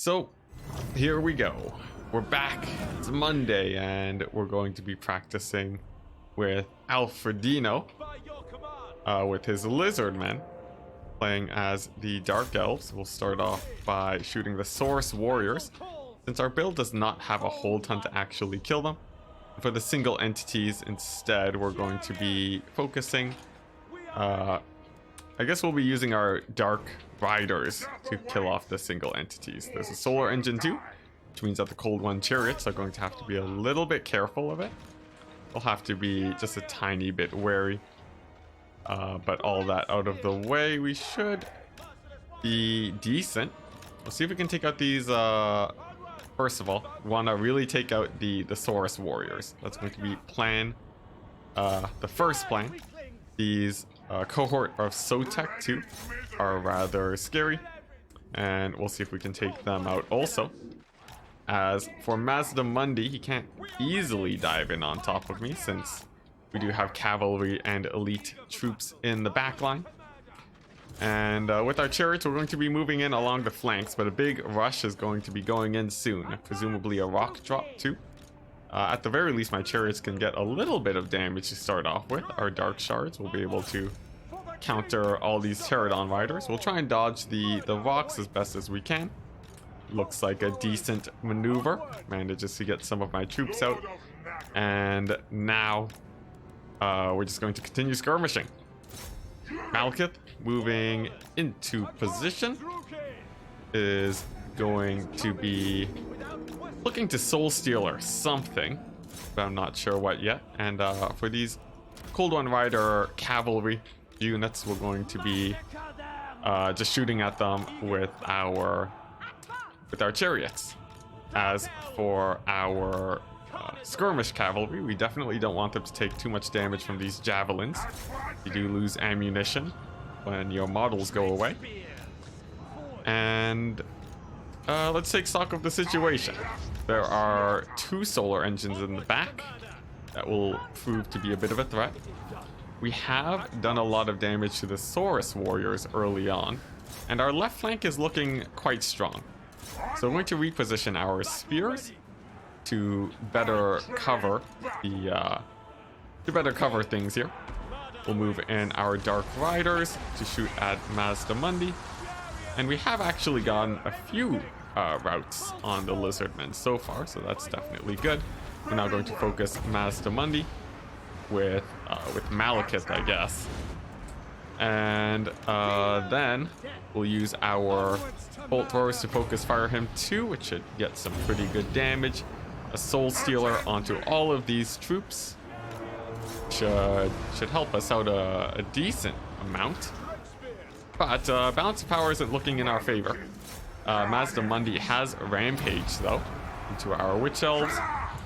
So here we go. We're back. It's Monday and we're going to be practicing with Alfredino with his lizard men, playing as the Dark Elves. We'll start off by shooting the Source Warriors, since our build does not have a whole ton to actually kill them. For the single entities instead, we're going to be focusing, I guess we'll be using our Dark Riders to kill off the single entities. There's a Solar Engine too, which means that the Cold One Chariots are going to have to be a little bit careful of it. We'll have to be just a tiny bit wary. But all that out of the way, we should be decent. We'll see if we can take out these, first of all, we want to really take out the Saurus Warriors. That's going to be plan, the first plan. These cohort of Sotek too are rather scary, and we'll see if we can take them out also. As for Mazdamundi, he can't easily dive in on top of me since we do have cavalry and elite troops in the back line. And with our chariots, we're going to be moving in along the flanks, but a big rush is going to be going in soon. Presumably a rock drop too. At the very least, my chariots can get a little bit of damage to start off with. Our dark shards will be able to counter all these pterodon riders. We'll try and dodge the rocks as best as we can. Looks like a decent maneuver. Manages to get some of my troops out. And now we're just going to continue skirmishing. Malekith, moving into position, is going to be looking to Soul Steal or something, but I'm not sure what yet. And for these Cold One Rider cavalry units, we're going to be just shooting at them with our chariots. As for our skirmish cavalry, we definitely don't want them to take too much damage from these javelins. You do lose ammunition when your models go away. And let's take stock of the situation. There are 2 solar engines in the back that will prove to be a bit of a threat. We have done a lot of damage to the Saurus Warriors early on, and our left flank is looking quite strong. So we're going to reposition our spears to better cover things here. We'll move in our Dark Riders to shoot at Mazdamundi, and we have actually gotten a few routes on the Lizardmen so far, so that's definitely good. We're now going to focus Mazdamundi with Malekith, I guess, and then we'll use our bolt throwers to focus fire him too, which should get some pretty good damage. A Soul Stealer onto all of these troops should help us out a decent amount, but balance of power isn't looking in our favor. Mazdamundi has Rampage though into our Witch Elves,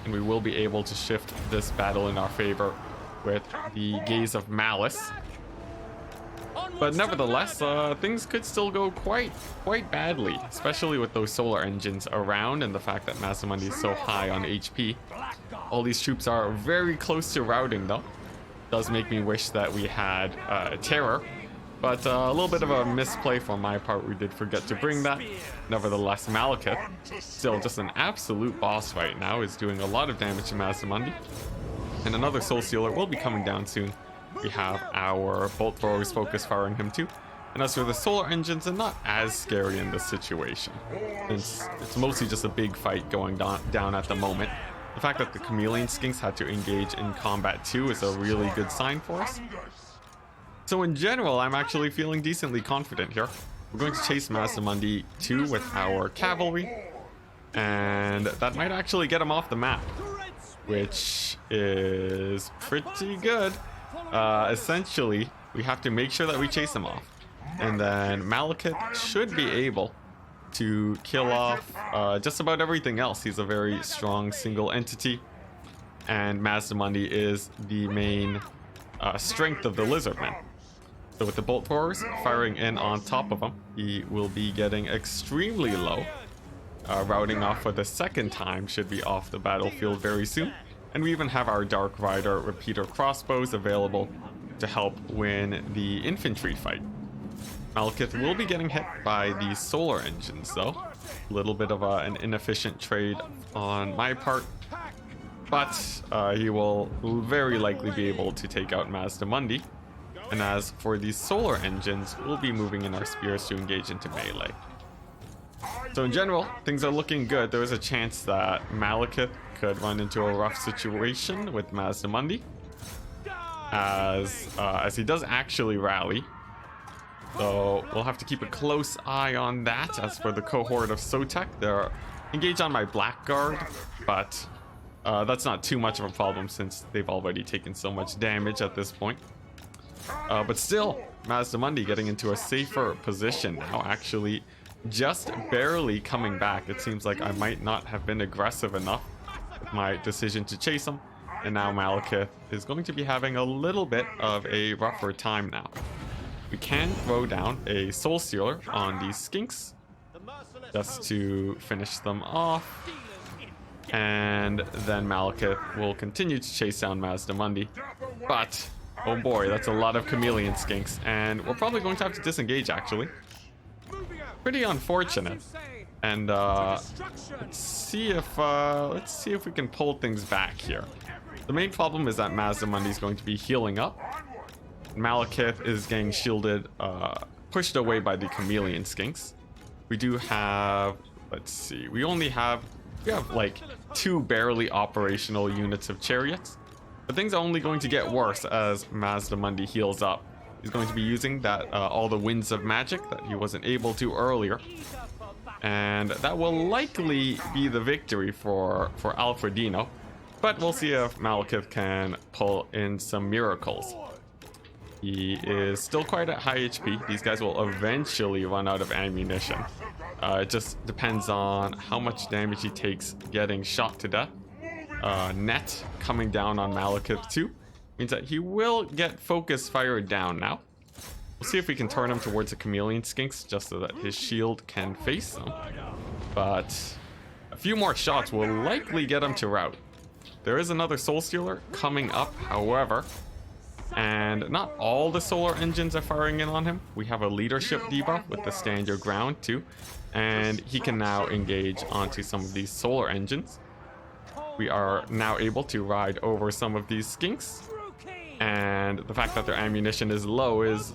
and we will be able to shift this battle in our favor with the Gaze of Malice. But nevertheless, things could still go quite badly, especially with those solar engines around and the fact that Mazdamundi is so high on HP. All these troops are very close to routing though. Does make me wish that we had Terror, but a little bit of a misplay from my part. We did forget to bring that. Nevertheless, Malekith, still just an absolute boss right now, is doing a lot of damage to Mazdamundi. And another Soul Stealer will be coming down soon. We have our bolt throwers focus firing him too. And as for the solar engines, they're not as scary in this situation, since it's mostly just a big fight going down at the moment. The fact that the Chameleon Skinks had to engage in combat too is a really good sign for us. So in general, I'm actually feeling decently confident here. We're going to chase Mazdamundi too with our cavalry, and that might actually get him off the map, which is pretty good. Essentially, we have to make sure that we chase him off, and then Malekith should be able to kill off just about everything else. He's a very strong single entity, and Mazdamundi is the main strength of the Lizardmen. So with the bolt throwers firing in on top of him, he will be getting extremely low. Routing off for the second time, should be off the battlefield very soon. And we even have our Dark Rider repeater crossbows available to help win the infantry fight. Malekith will be getting hit by the solar engines though. A little bit of an inefficient trade on my part. But he will very likely be able to take out Mazdamundi. And as for the solar engines, we'll be moving in our spears to engage into melee. So in general, things are looking good. There is a chance that Malekith could run into a rough situation with Mazdamundi, as he does actually rally. So we'll have to keep a close eye on that. As for the cohort of Sotek, they're engaged on my Blackguard, but that's not too much of a problem since they've already taken so much damage at this point. But still, Mazdamundi getting into a safer position now, actually just barely coming back. It seems like I might not have been aggressive enough with my decision to chase him, and now Malekith is going to be having a little bit of a rougher time now. We can throw down a Soul Stealer on these skinks just to finish them off, and then Malekith will continue to chase down Mazdamundi. But oh boy, that's a lot of chameleon skinks, and we're probably going to have to disengage actually. Pretty unfortunate. And let's see if we can pull things back here. The main problem is that Mazdamundi is going to be healing up. Malekith is getting shielded, pushed away by the chameleon skinks. We do have, let's see, we have like 2 barely operational units of chariots. But things are only going to get worse as Mazdamundi heals up. He's going to be using that all the winds of magic that he wasn't able to earlier. And that will likely be the victory for Alfredino. But we'll see if Malekith can pull in some miracles. He is still quite at high HP. These guys will eventually run out of ammunition. It just depends on how much damage he takes getting shot to death. Net coming down on Malekith too means that he will get focus fired down now. We'll see if we can turn him towards the chameleon skinks just so that his shield can face them. But a few more shots will likely get him to rout. There is another Soul Stealer coming up, however, and not all the solar engines are firing in on him. We have a leadership debuff with the stand your ground too, and he can now engage onto some of these solar engines. We are now able to ride over some of these skinks, and the fact that their ammunition is low is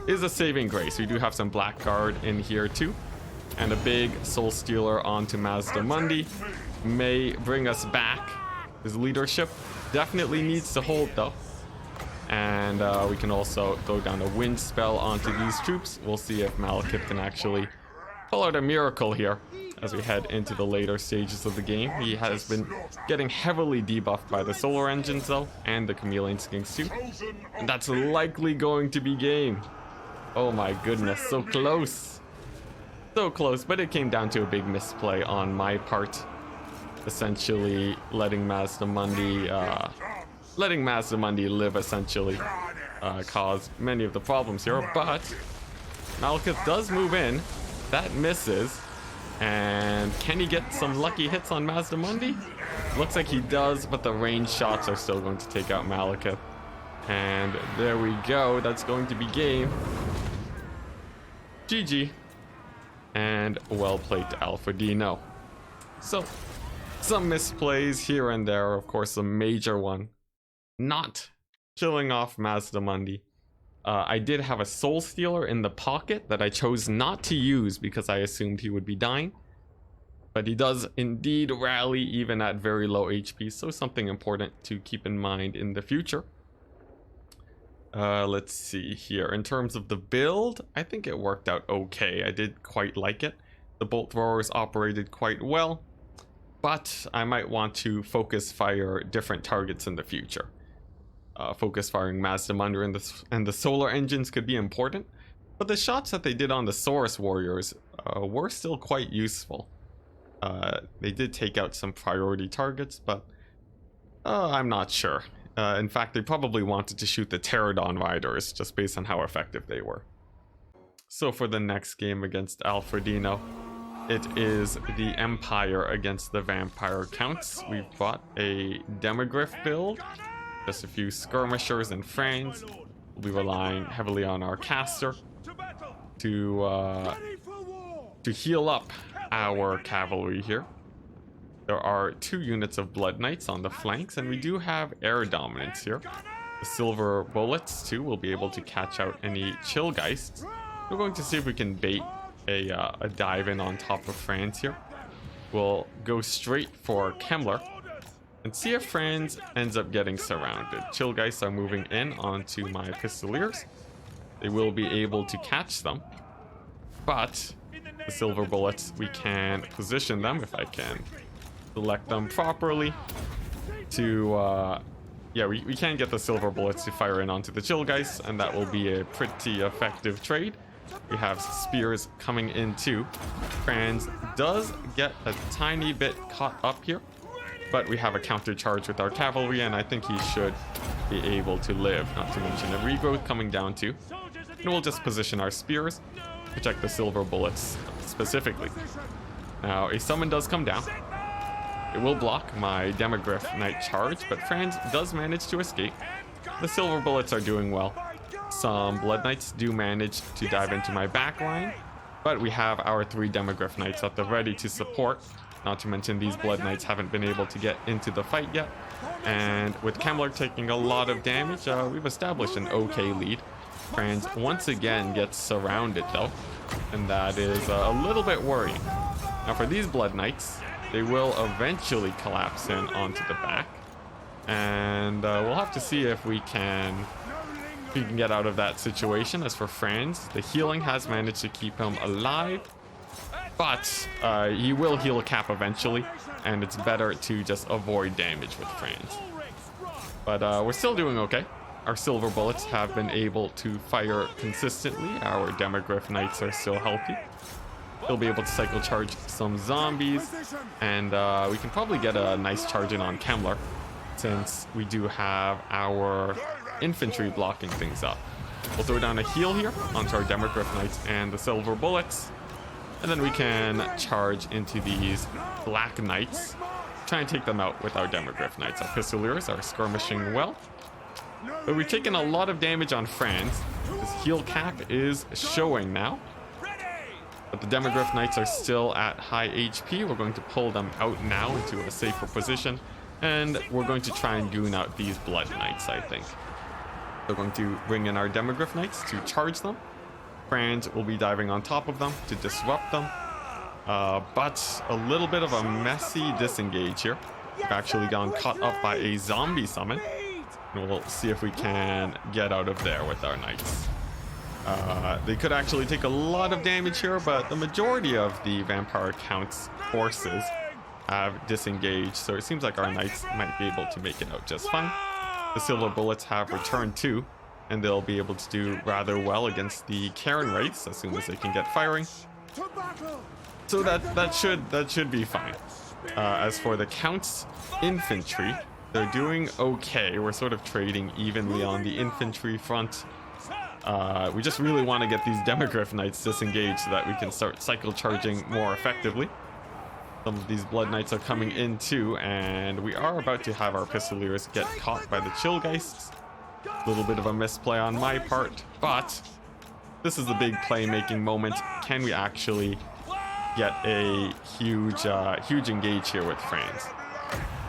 a saving grace. We do have some Blackguard in here too, and a big Soul Stealer onto Mazdamundi may bring us back. His leadership definitely needs to hold though, and we can also throw down a wind spell onto these troops. We'll see if Malekith can actually pull out a miracle here as we head into the later stages of the game. He has been getting heavily debuffed by the solar engines though, and the chameleon skinks too, and that's likely going to be game. Oh my goodness, so close, but it came down to a big misplay on my part, essentially letting Mazdamundi live, essentially caused many of the problems here. But Malekith does move in, that misses. And can he get some lucky hits on Mazdamundi? Looks like he does, but the range shots are still going to take out Malekith. And there we go. That's going to be game. GG. And well played to Alfredino. So, some misplays here and there. Of course, a major one. Not killing off Mazdamundi. I did have a Soul Stealer in the pocket that I chose not to use because I assumed he would be dying. But he does indeed rally even at very low HP, so something important to keep in mind in the future. Let's see here. In terms of the build, I think it worked out okay. I did quite like it. The bolt throwers operated quite well, but I might want to focus fire different targets in the future. Focus firing Mazdamundi and the solar engines could be important, but the shots that they did on the Saurus warriors were still quite useful. They did take out some priority targets, but I'm not sure. In fact, they probably wanted to shoot the Pterodon riders just based on how effective they were. So for the next game against Alfredino, it is the Empire against the Vampire Counts. We've bought a Demogryph build. Just a few skirmishers and friends. We'll be relying heavily on our caster. to heal up our cavalry here. There are 2 units of Blood Knights on the flanks, and we do have air dominance here. The Silver Bullets, too, will be able to catch out any Chillgeists. We're going to see if we can bait a dive in on top of Franz here. We'll go straight for Kemmler and see if Franz ends up getting surrounded. Chillgeists are moving in onto my Pistoliers. They will be able to catch them, but the Silver Bullets, we can position them, if I can select them properly, to yeah, we can get the Silver Bullets to fire in onto the Chillgeists, and that will be a pretty effective trade. We have spears coming in too. Franz does get a tiny bit caught up here, but we have a counter charge with our cavalry, and I think he should be able to live, not to mention a regrowth coming down too. And we'll just position our spears, protect the Silver Bullets specifically. Now, a summon does come down. It will block my Demogryph Knight charge, but Franz does manage to escape. The Silver Bullets are doing well. Some Blood Knights do manage to dive into my backline, but we have our 3 Demogryph Knights at the ready to support. Not to mention these Blood Knights haven't been able to get into the fight yet. And with Kemmler taking a lot of damage, we've established an okay lead. Franz once again gets surrounded though, and that is a little bit worrying. Now for these Blood Knights, they will eventually collapse in onto the back, and we'll have to see if we can get out of that situation. As for Franz, the healing has managed to keep him alive, but he will heal a cap eventually, and it's better to just avoid damage with Franz. But we're still doing okay. Our Silver Bullets have been able to fire consistently. Our Demogryph Knights are still healthy. They'll be able to cycle charge some zombies, and we can probably get a nice charge in on Kemmler, since we do have our infantry blocking things up. We'll throw down a heal here onto our Demogryph Knights and the Silver Bullets, and then we can charge into these Black Knights, try and take them out with our Demogryph Knights. Our Pistoliers are skirmishing well, but we've taken a lot of damage on Franz. His heal cap is showing now, but the Demogryph Knights are still at high HP. We're going to pull them out now into a safer position, and we're going to try and goon out these Blood Knights, I think. We're going to bring in our Demogryph Knights to charge them. Franz will be diving on top of them to disrupt them, but a little bit of a messy disengage here. We've actually gotten caught up by a zombie summon, and we'll see if we can get out of there with our Knights. They could actually take a lot of damage here, but the majority of the Vampire Count's forces have disengaged, so it seems like our Knights might be able to make it out just fine. The Silver Bullets have returned too, and they'll be able to do rather well against the Karen Wraiths as soon as they can get firing. So that should be fine. As for the Count's infantry, they're doing okay. We're sort of trading evenly on the infantry front. We just really want to get these Demogryph Knights disengaged so that we can start cycle charging more effectively. Some of these Blood Knights are coming in too, and we are about to have our Pistoliers get caught by the Chillgeists. A little bit of a misplay on my part, but this is the big playmaking moment. Can we actually get a huge engage here with Franz?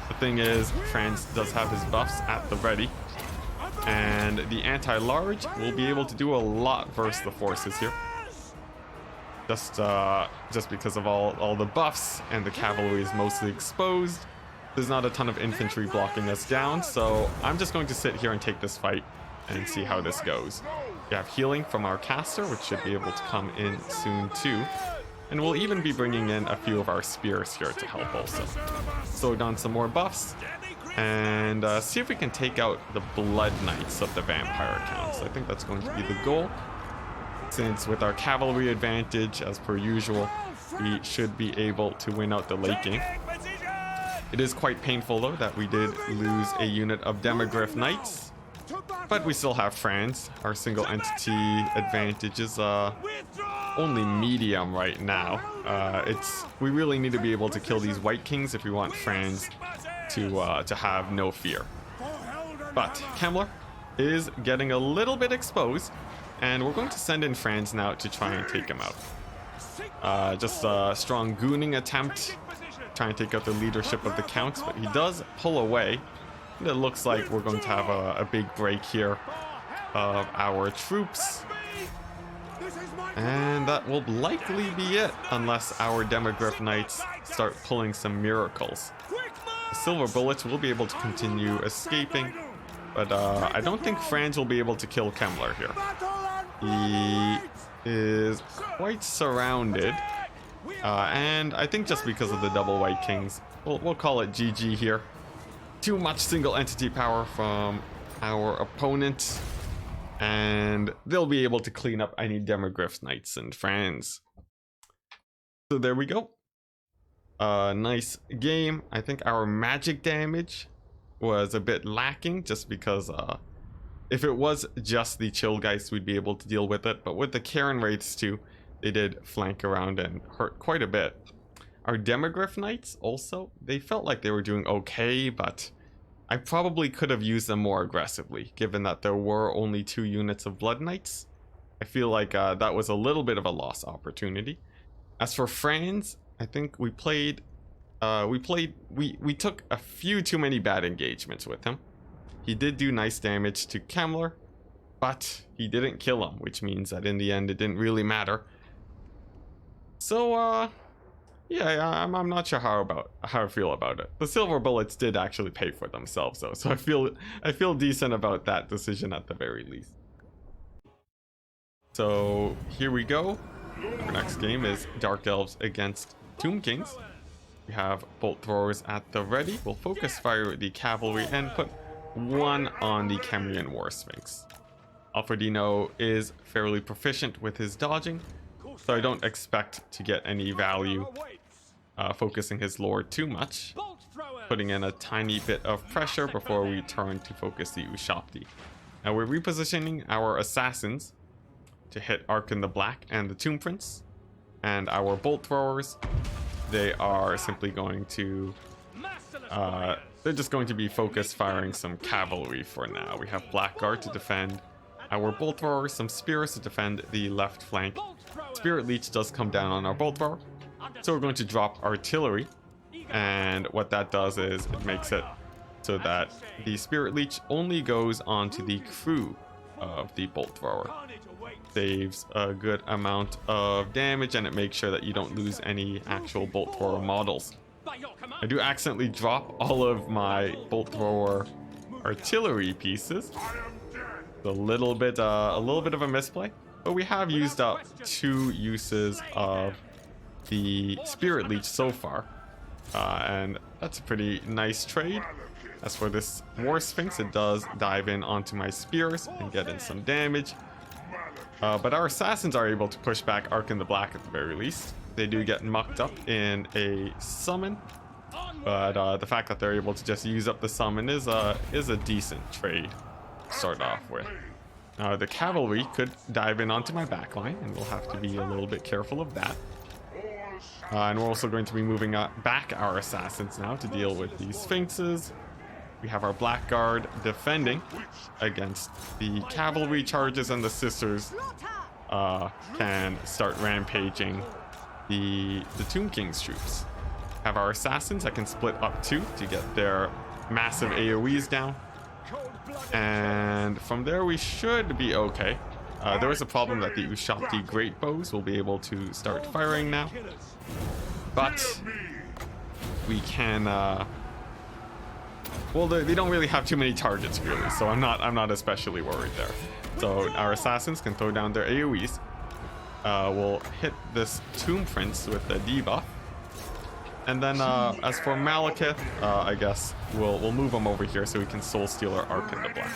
The thing is, Franz does have his buffs at the ready, and the anti-large will be able to do a lot versus the forces here. Just because of all the buffs, and the cavalry is mostly exposed. There's not a ton of infantry blocking us down, so I'm just going to sit here and take this fight and see how this goes. We have healing from our caster, which should be able to come in soon too. And we'll even be bringing in a few of our spears here to help also. Slow down some more buffs, and see if we can take out the Blood Knights of the Vampire Counts. I think that's going to be the goal, since with our cavalry advantage, as per usual, we should be able to win out the late game. It is quite painful though that we did lose a unit of Demogryph Knights, but we still have Franz. Our single entity advantage is only medium right now. We really need to be able to kill these White Kings if we want Franz to have no fear. But Kemmler is getting a little bit exposed. And we're going to send in Franz now to try and take him out. Just a strong gooning attempt, trying to take out the leadership of the Counts, but he does pull away. And it looks like we're going to have a big break here of our troops. And that will likely be it, unless our Demogryph Knights start pulling some miracles. The Silver Bullets will be able to continue escaping, but I don't think Franz will be able to kill Kemmler here. He is quite surrounded, and I think just because of the double White Kings, we'll call it GG here. Too much single entity power from our opponent, and they'll be able to clean up any Demogryph Knights and Franz. So there we go. Nice game. I think our magic damage was a bit lacking, just because if it was just the Chillgeist, we'd be able to deal with it. But with the Karen Wraiths too, they did flank around and hurt quite a bit. Our Demogryph Knights also, they felt like they were doing okay, but I probably could have used them more aggressively, given that there were only 2 units of Blood Knights. I feel like that was a little bit of a lost opportunity. As for Franz, I think we took a few too many bad engagements with him. He did do nice damage to Kemmler, but he didn't kill him, which means that in the end it didn't really matter. So yeah, I'm not sure how I feel about it. The Silver Bullets did actually pay for themselves though, so I feel decent about that decision at the very least. So here we go. Our next game is Dark Elves against Tomb Kings. We have bolt throwers at the ready. We'll focus fire the cavalry and put 1 on the Kemrian War Sphinx. Alfredino is fairly proficient with his dodging, so I don't expect to get any value focusing his lore too much, putting in a tiny bit of pressure before we turn to focus the Ushabti. Now we're repositioning our assassins to hit Arkan the Black and the Tomb Prince, and our bolt throwers, they are simply going to they're just going to be focus firing some cavalry for now. We have Blackguard to defend our bolt throwers, some spears to defend the left flank. Spirit Leech does come down on our bolt thrower, so we're going to drop artillery, and what that does is it makes it so that the Spirit Leech only goes onto the crew of the bolt thrower. Saves a good amount of damage, and it makes sure that you don't lose any actual bolt thrower models. I do accidentally drop all of my bolt thrower artillery pieces. A little bit of a misplay, but we have used up 2 uses of the Spirit Leech so far, and that's a pretty nice trade. As for this War Sphinx, it does dive in onto my spears and get in some damage. But our assassins are able to push back Arkan the Black at the very least. They do get mucked up in a summon, but the fact that they're able to just use up the summon is a decent trade to start off with. The cavalry could dive in onto my backline, and we'll have to be a little bit careful of that. And we're also going to be moving back our assassins now to deal with these Sphinxes. We have our Blackguard defending against the cavalry charges, and the Sisters can start rampaging the Tomb King's troops. Have our assassins that can split up 2 to get their massive AoEs down. And from there we should be okay. There is a problem that the Ushabti Great Bows will be able to start firing now, but we can well, they don't really have too many targets really, so I'm not especially worried there. So our assassins can throw down their AoEs. We'll hit this Tomb Prince with the debuff, and then as for Malekith, I guess we'll move him over here so we can soul steal our Arkan the Black.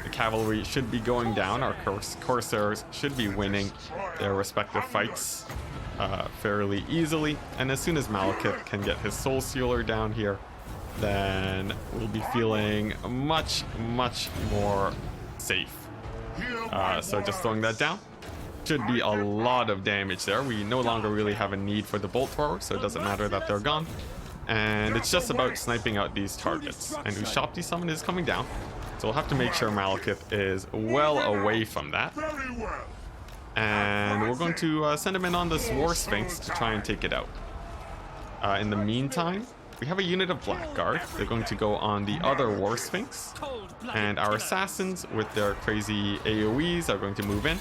The cavalry should be going down. Our Corsairs should be winning their respective fights fairly easily, and as soon as Malekith can get his soul stealer down here, then we'll be feeling much more safe. So just throwing that down should be a lot of damage there. We no longer really have a need for the bolt thrower, so it doesn't matter that they're gone, and it's just about sniping out these targets. And Ushabti summon is coming down, so we'll have to make sure Malekith is well away from that. And we're going to send him in on this War Sphinx to try and take it out. In the meantime, we have a unit of Blackguard. They're going to go on the other War Sphinx. And our assassins with their crazy AoEs are going to move in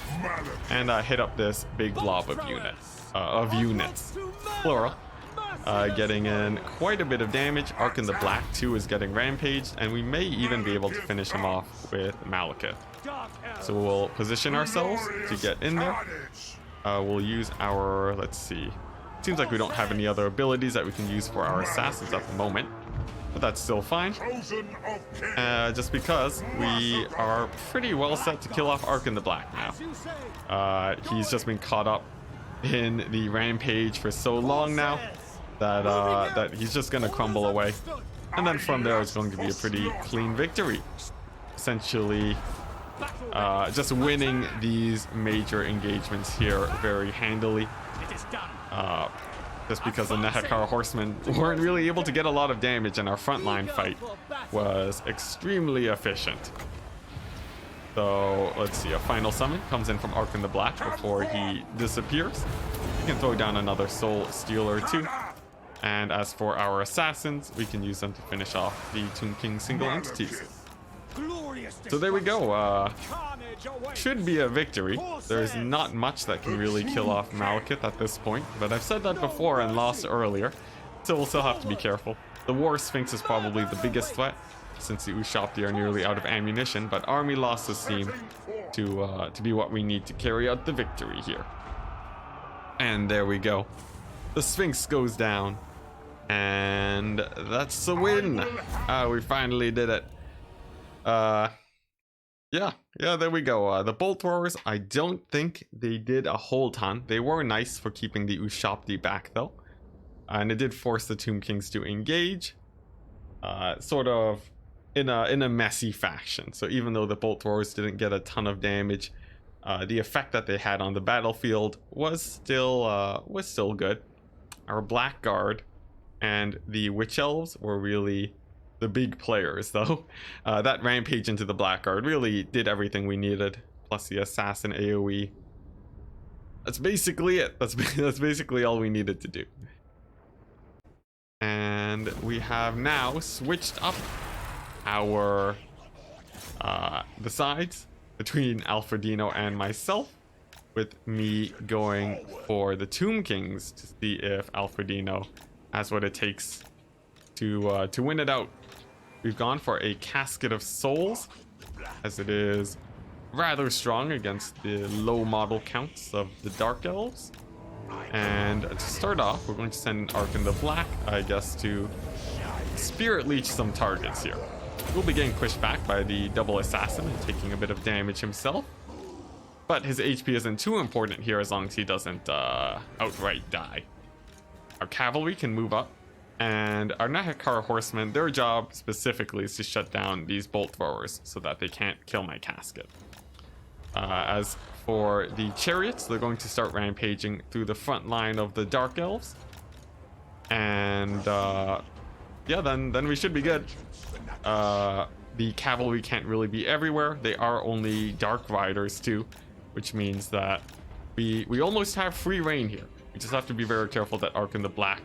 and hit up this big blob of units, plural. Getting in quite a bit of damage. Ark in the Black too is getting rampaged, and we may even be able to finish him off with Malekith. So we'll position ourselves to get in there. We'll use our, let's see. Seems like we don't have any other abilities that we can use for our assassins at the moment, but that's still fine. Just because we are pretty well set to kill off Ark in the Black now. He's just been caught up in the rampage for so long now that he's just gonna crumble away, and then from there it's going to be a pretty clean victory, essentially just winning these major engagements here very handily, just because the Nehekar horsemen weren't really able to get a lot of damage, and our frontline fight was extremely efficient. So let's see, a final summon comes in from Ark in the Black before he disappears. We can throw down another Soul Stealer too. And as for our assassins, we can use them to finish off the Tomb King single entities. So there we go. Should be a victory. There's not much that can really kill off Malekith at this point, but I've said that before and lost earlier, so we'll still have to be careful. The War Sphinx is probably the biggest threat, since the Ushopti are nearly out of ammunition, but army losses seem to be what we need to carry out the victory here. And there we go. The Sphinx goes down, and that's the win. We finally did it. Yeah, there we go. The bolt throwers, I don't think they did a whole ton. They were nice for keeping the Ushopti back though, and it did force the Tomb Kings to engage, sort of in a messy fashion. So even though the bolt throwers didn't get a ton of damage, the effect that they had on the battlefield was still good. Our Blackguard and the Witch Elves were really the big players though. That rampage into the Blackguard really did everything we needed, plus the assassin AoE. That's basically it. That's basically all we needed to do. And we have now switched up our the sides between Alfredino and myself, with me going for the Tomb Kings to see if Alfredino has what it takes to win it out. We've gone for a Casket of Souls, as it is rather strong against the low model counts of the Dark Elves. And to start off, we're going to send an Ark in the Black, I guess, to Spirit Leech some targets here. We'll be getting pushed back by the double assassin and taking a bit of damage himself, but his HP isn't too important here as long as he doesn't outright die. Our cavalry can move up, and our Nehekar horsemen, their job specifically is to shut down these bolt throwers so that they can't kill my casket. As for the chariots, they're going to start rampaging through the front line of the Dark Elves, and yeah, then we should be good. The cavalry can't really be everywhere. They are only Dark Riders too, which means that we almost have free reign here. We just have to be very careful that Ark in the Black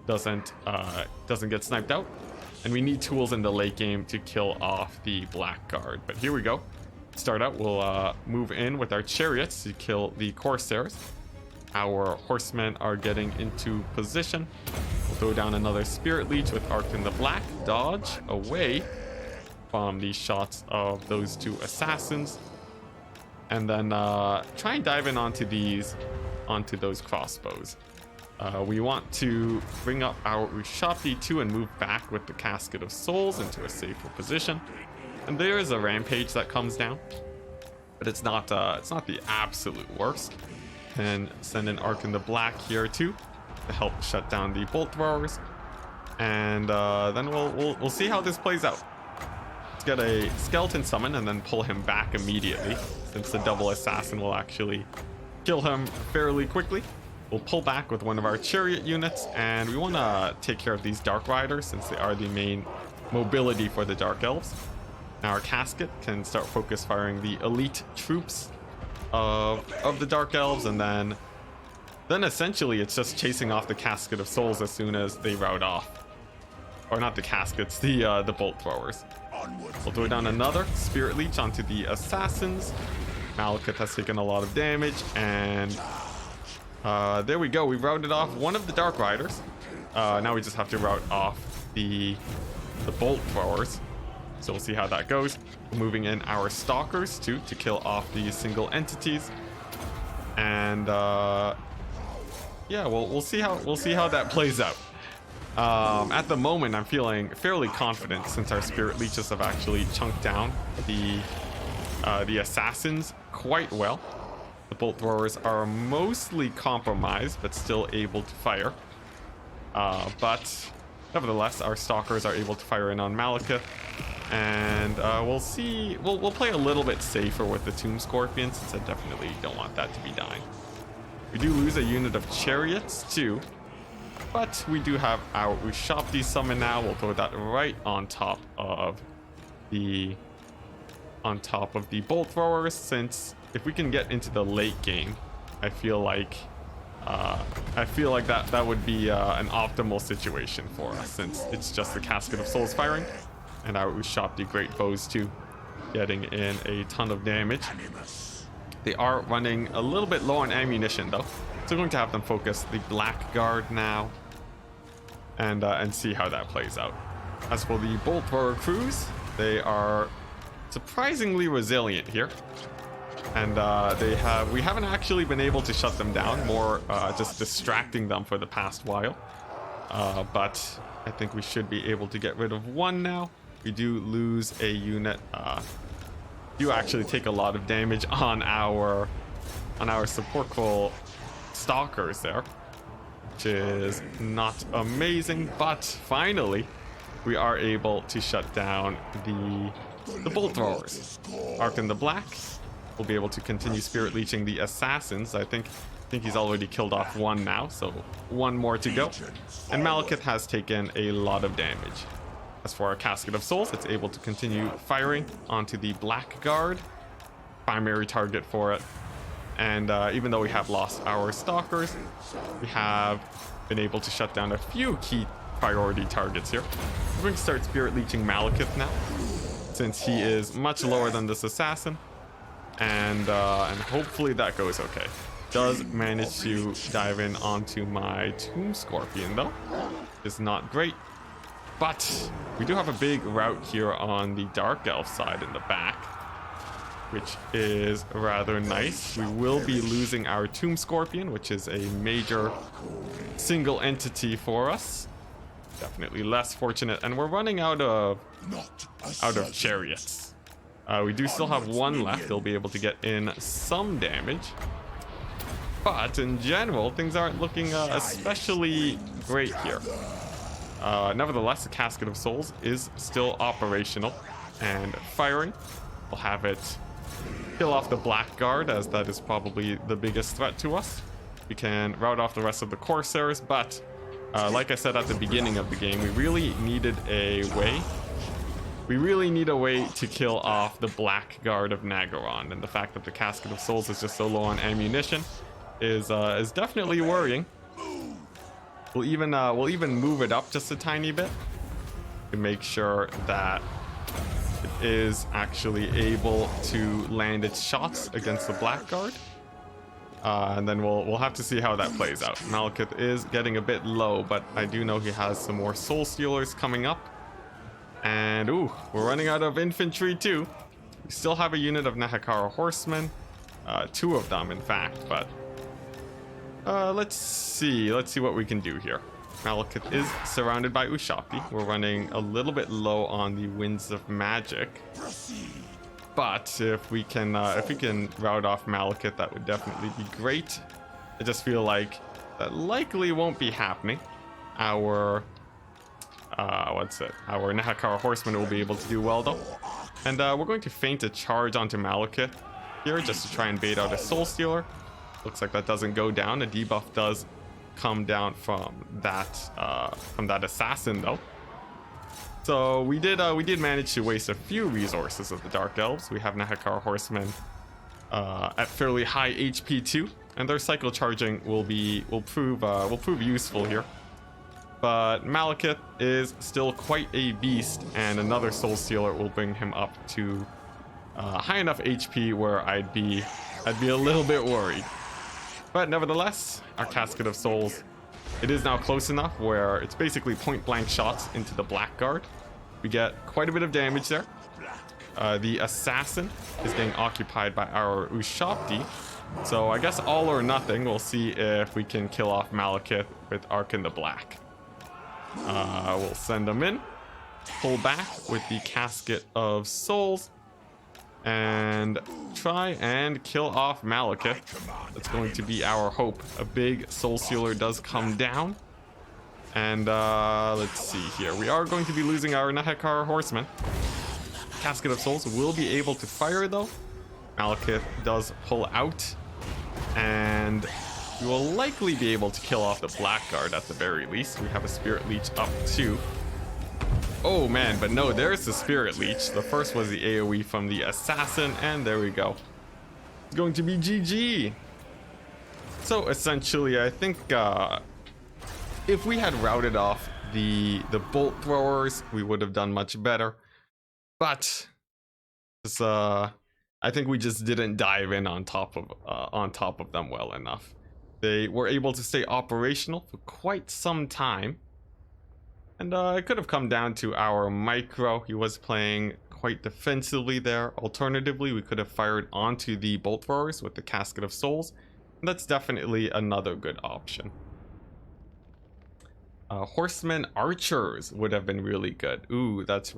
doesn't get sniped out, and we need tools in the late game to kill off the Blackguard. But here we go. Start out, we'll move in with our chariots to kill the Corsairs. Our horsemen are getting into position. We'll throw down another Spirit Leech with Ark in the Black. Dodge away from the shots of those two assassins, and then try and dive in onto those crossbows. We want to bring up our Ushopti too and move back with the Casket of Souls into a safer position. And there is a rampage that comes down, but it's not the absolute worst. And send an Ark in the Black here too to help shut down the bolt throwers, and then we'll see how this plays out. Let's get a skeleton summon and then pull him back immediately, since the double assassin will actually kill him fairly quickly. We'll pull back with one of our chariot units, and we want to take care of these Dark Riders since they are the main mobility for the Dark Elves. Now our casket can start focus firing the elite troops of the Dark Elves, and then essentially it's just chasing off the Casket of Souls as soon as they rout off. Or not the caskets, the bolt throwers. We'll throw down another Spirit Leech onto the Assassins. Malekith has taken a lot of damage, and there we go. We routed off one of the Dark Riders. Now we just have to rout off the bolt throwers. So we'll see how that goes. Moving in our Stalkers too to kill off the single entities. And yeah, we'll see how that plays out. At the moment, I'm feeling fairly confident since our Spirit Leeches have actually chunked down the Assassins quite well. The Bolt Throwers are mostly compromised, but still able to fire. But nevertheless, our Stalkers are able to fire in on Malekith. And we'll see. We'll play a little bit safer with the Tomb Scorpion, since I definitely don't want that to be dying. We do lose a unit of Chariots too. But we do have our Ushabti summon now. We'll throw that right on top of the bolt throwers, since if we can get into the late game, I feel like that would be an optimal situation for us, since it's just the Casket of Souls firing, and our Ushabti Great Bows too, getting in a ton of damage. They are running a little bit low on ammunition though, so we're going to have them focus the Blackguard now, and see how that plays out. As for the Bolt Thrower crews, they are surprisingly resilient here, and we haven't actually been able to shut them down, more just distracting them for the past while. But I think we should be able to get rid of one now. We do lose a unit. Do actually take a lot of damage on our supportful Stalkers there, which is not amazing. But finally, we are able to shut down the Bolt Throwers. Arc in the Black will be able to continue Spirit Leeching the Assassins. I think he's already killed off one now, so one more to go. And Malekith has taken a lot of damage. As for our Casket of Souls, it's able to continue firing onto the Blackguard, primary target for it. And even though we have lost our Stalkers, we have been able to shut down a few key priority targets here. We're going to start Spirit Leeching Malekith now, since he is much lower than this Assassin. And hopefully that goes okay. Does manage to dive in onto my Tomb Scorpion though. It's not great. But we do have a big rout here on the Dark Elf side in the back, which is rather nice. We will be losing our Tomb Scorpion, which is a major single entity for us. Definitely less fortunate, and we're running out of Chariots. We do still have one left. They'll be able to get in some damage, but in general, things aren't looking especially great here. Nevertheless, the Casket of Souls is still operational and firing. We'll have it kill off the Blackguard, as that is probably the biggest threat to us. We can rout off the rest of the Corsairs, but like I said at the beginning of the game, we really needed a way. We really need a way to kill off the Blackguard of Nagaron, and the fact that the Casket of Souls is just so low on ammunition is definitely worrying. We'll even move it up just a tiny bit to make sure that it is actually able to land its shots against the Blackguard. And then we'll have to see how that plays out. Malekith is getting a bit low, but I do know he has some more Soul Stealers coming up. And ooh, we're running out of infantry too. We still have a unit of Nehekara horsemen, two of them in fact, but let's see what we can do here. Malekith is surrounded by Ushabti. We're running a little bit low on the Winds of Magic, but if we can rout off Malekith, that would definitely be great. I just feel like that likely won't be happening. Our Nehekara horsemen will be able to do well though, and we're going to feint a charge onto Malekith here just to try and bait out a Soul Stealer. Looks like that doesn't go down. A debuff does come down from that assassin though. So we did manage to waste a few resources of the Dark Elves. We have Nehekara horsemen at fairly high HP too, and their cycle charging will prove useful here. But Malekith is still quite a beast, and another Soul Stealer will bring him up to high enough HP where I'd be a little bit worried. But nevertheless, our Casket of Souls, it is now close enough where it's basically point blank shots into the Blackguard. We get quite a bit of damage there. The Assassin is getting occupied by our Ushabti. So I guess all or nothing. We'll see if we can kill off Malekith with Arc in the Black. We'll send them in. Pull back with the Casket of Souls. And try and kill off Malekith. That's going to be our hope. A big Soul Stealer does come down. And let's see here. We are going to be losing our Nahekar Horseman. Casket of Souls will be able to fire though. Malekith does pull out. And we will likely be able to kill off the Blackguard at the very least. We have a Spirit Leech up too. Oh man, but no, there's the Spirit Leech. The first was the AoE from the Assassin, and there we go. It's going to be GG. So essentially, I think if we had routed off the Bolt Throwers, we would have done much better. But I think we just didn't dive in on top of them well enough. They were able to stay operational for quite some time. And it could have come down to our Micro. He was playing quite defensively there. Alternatively, we could have fired onto the Bolt Throwers with the Casket of Souls. And that's definitely another good option. Horsemen Archers would have been really good. Ooh, that's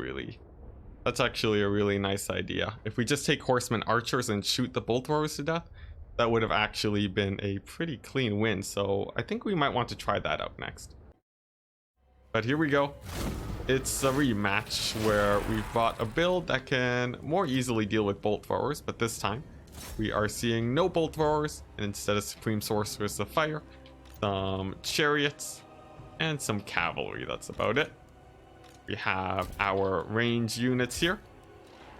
actually a really nice idea. If we just take Horsemen Archers and shoot the Bolt Throwers to death, that would have actually been a pretty clean win. So I think we might want to try that out next. But here we go. It's a rematch where we've bought a build that can more easily deal with Bolt Throwers, but this time we are seeing no Bolt Throwers and instead a Supreme Sorceress of Fire, some Chariots, and some Cavalry. That's about it. We have our range units here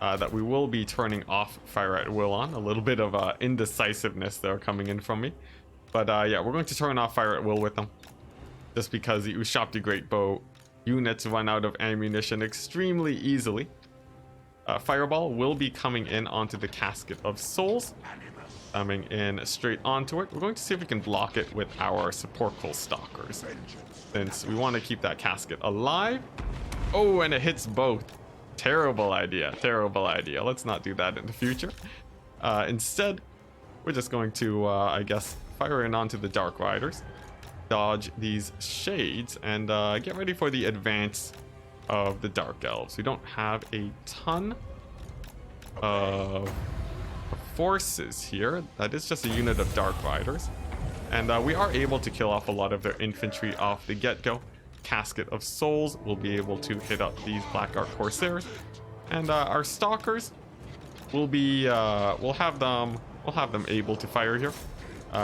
that we will be turning off Fire at Will on. A little bit of indecisiveness there coming in from me. But yeah, we're going to turn off Fire at Will with them. Just because the Ushabti Great Bow units run out of ammunition extremely easily. Fireball will be coming in onto the Casket of Souls. Coming in straight onto it. We're going to see if we can block it with our Sepulchral Stalkers, since we want to keep that casket alive. Oh, and it hits both. Terrible idea. Terrible idea. Let's not do that in the future. Instead, we're just going to, I guess, fire in onto the Dark Riders. Dodge these Shades and get ready for the advance of the Dark Elves. We don't have a ton of forces here. That is just a unit of Dark Riders. And we are able to kill off a lot of their infantry off the get-go. Casket of Souls will be able to hit up these Blackguard Corsairs. And our Stalkers will be, we'll have them able to fire here.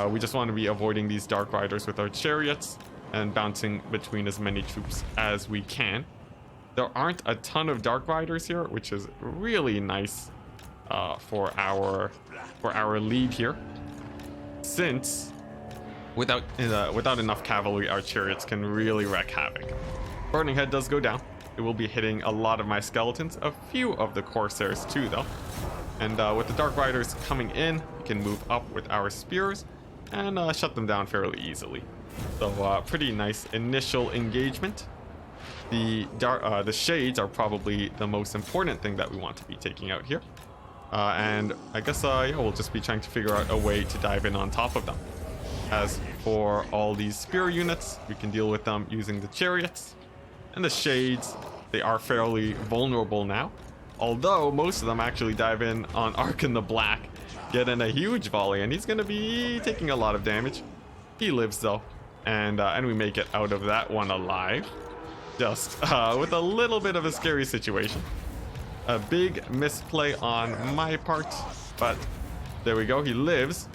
We just want to be avoiding these Dark Riders with our Chariots and bouncing between as many troops as we can. There aren't a ton of Dark Riders here, which is really nice for our lead here. Since without enough cavalry, our Chariots can really wreak havoc. Burning Head does go down. It will be hitting a lot of my skeletons, a few of the Corsairs too though. And with the Dark Riders coming in, we can move up with our spears and shut them down fairly easily. So pretty nice initial engagement. The Shades are probably the most important thing that we want to be taking out here. And I guess yeah, we'll just be trying to figure out a way to dive in on top of them. As for all these spear units, we can deal with them using the Chariots. And the Shades, they are fairly vulnerable now. Although most of them actually dive in on Arc in the Black, get in a huge volley, and he's going to be taking a lot of damage. He lives though, and we make it out of that one alive. Just with a little bit of a scary situation. A big misplay on my part, but there we go, he lives.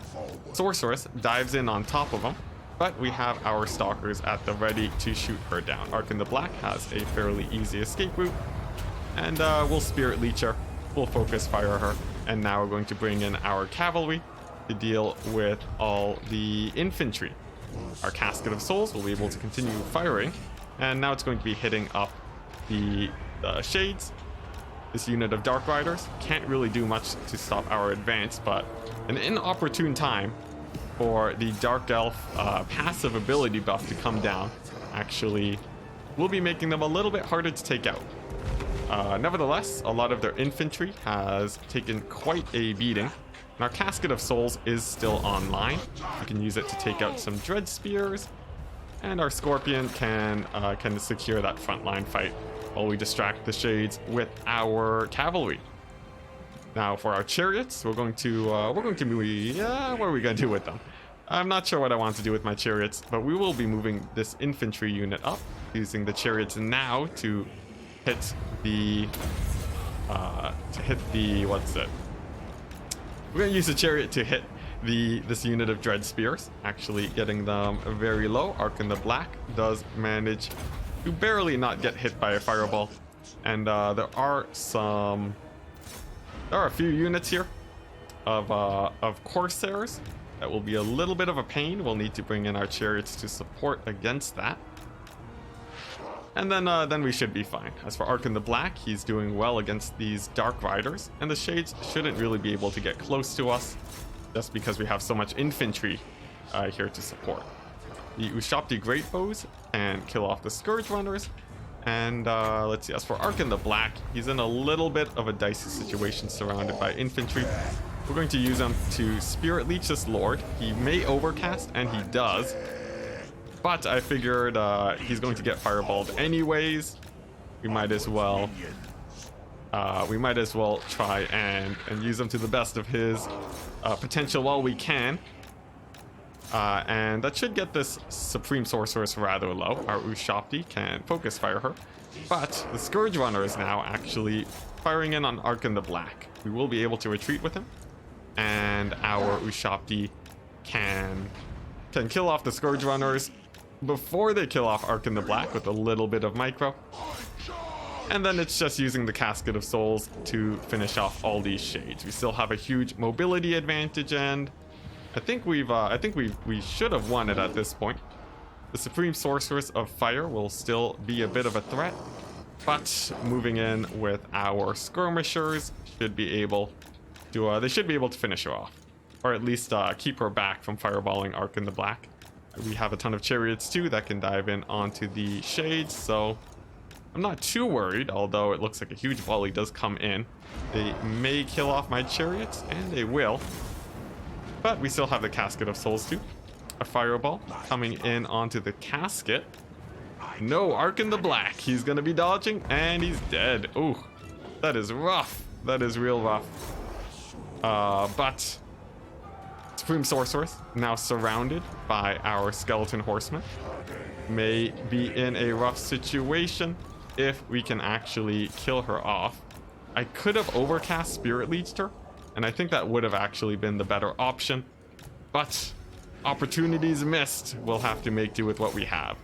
Sorceress dives in on top of him, but we have our Stalkers at the ready to shoot her down. Arc in the Black has a fairly easy escape route. And we'll Spirit Leech her, we'll Focus Fire her, And now we're going to bring in our cavalry to deal with all the infantry. Our Casket of Souls will be able to continue firing, and now it's going to be hitting up the Shades. This unit of Dark Riders can't really do much to stop our advance, but an inopportune time for the Dark Elf passive ability buff to come down actually will be making them a little bit harder to take out. Nevertheless, a lot of their infantry has taken quite a beating. And our Casket of Souls is still online. We can use it to take out some Dread Spears, and our Scorpion can secure that frontline fight while we distract the Shades with our cavalry. Now for our chariots, what are we going to do with them? I'm not sure what I want to do with my chariots, but we will be moving this infantry unit up, using the chariots now to hit the what's it? We're going to use the chariot to hit this unit of Dread Spears, actually getting them very low. Ark in the Black does manage to barely not get hit by a fireball. And there are a few units here of Corsairs that will be a little bit of a pain. We'll need to bring in our chariots to support against that. And then we should be fine. As for Ark in the Black, he's doing well against these Dark Riders, and the Shades shouldn't really be able to get close to us, just because we have so much infantry here to support. The Ushabti Great Bows can kill off the Scourge Runners, and let's see, as for Ark in the Black, he's in a little bit of a dicey situation surrounded by infantry. We're going to use him to Spirit Leech this Lord. He may overcast, and he does. But I figured he's going to get fireballed anyways. We might as well try and use him to the best of his potential while we can. And that should get this Supreme Sorceress rather low. Our Ushabti can focus fire her. But the Scourge Runner is now actually firing in on Ark in the Black. We will be able to retreat with him. And our Ushabti can kill off the Scourge Runners before they kill off Ark in the Black with a little bit of micro. And then it's just using the Casket of Souls to finish off all these Shades. We still have a huge mobility advantage, and I think we should have won it at this point. The Supreme Sorceress of Fire will still be a bit of a threat, but moving in with our skirmishers should be able to they should be able to finish her off, or at least keep her back from fireballing Ark in the Black. We have a ton of chariots too that can dive in onto the Shades, so I'm not too worried, although it looks like a huge volley does come in. They may kill off my chariots, and they will. But we still have the Casket of Souls too. A fireball coming in onto the casket. No, Ark in the Black. He's going to be dodging, and he's dead. Ooh, that is rough. That is real rough. But Supreme Sorceress, now surrounded by our Skeleton Horsemen, may be in a rough situation if we can actually kill her off. I could have overcast Spirit Leeched her, and I think that would have actually been the better option. But opportunities missed. We'll have to make do with what we have.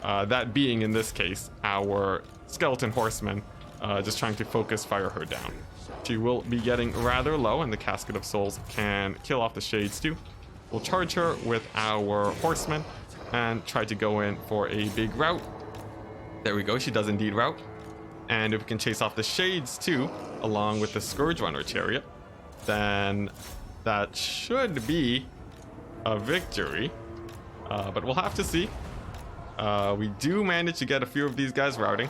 That being, in this case, our Skeleton Horsemen just trying to focus fire her down. She will be getting rather low, and the Casket of Souls can kill off the Shades too. We'll charge her with our Horsemen and try to go in for a big rout. There we go, she does indeed rout. And if we can chase off the Shades too, along with the Scourge Runner chariot, then that should be a victory. But we'll have to see. We do manage to get a few of these guys routing.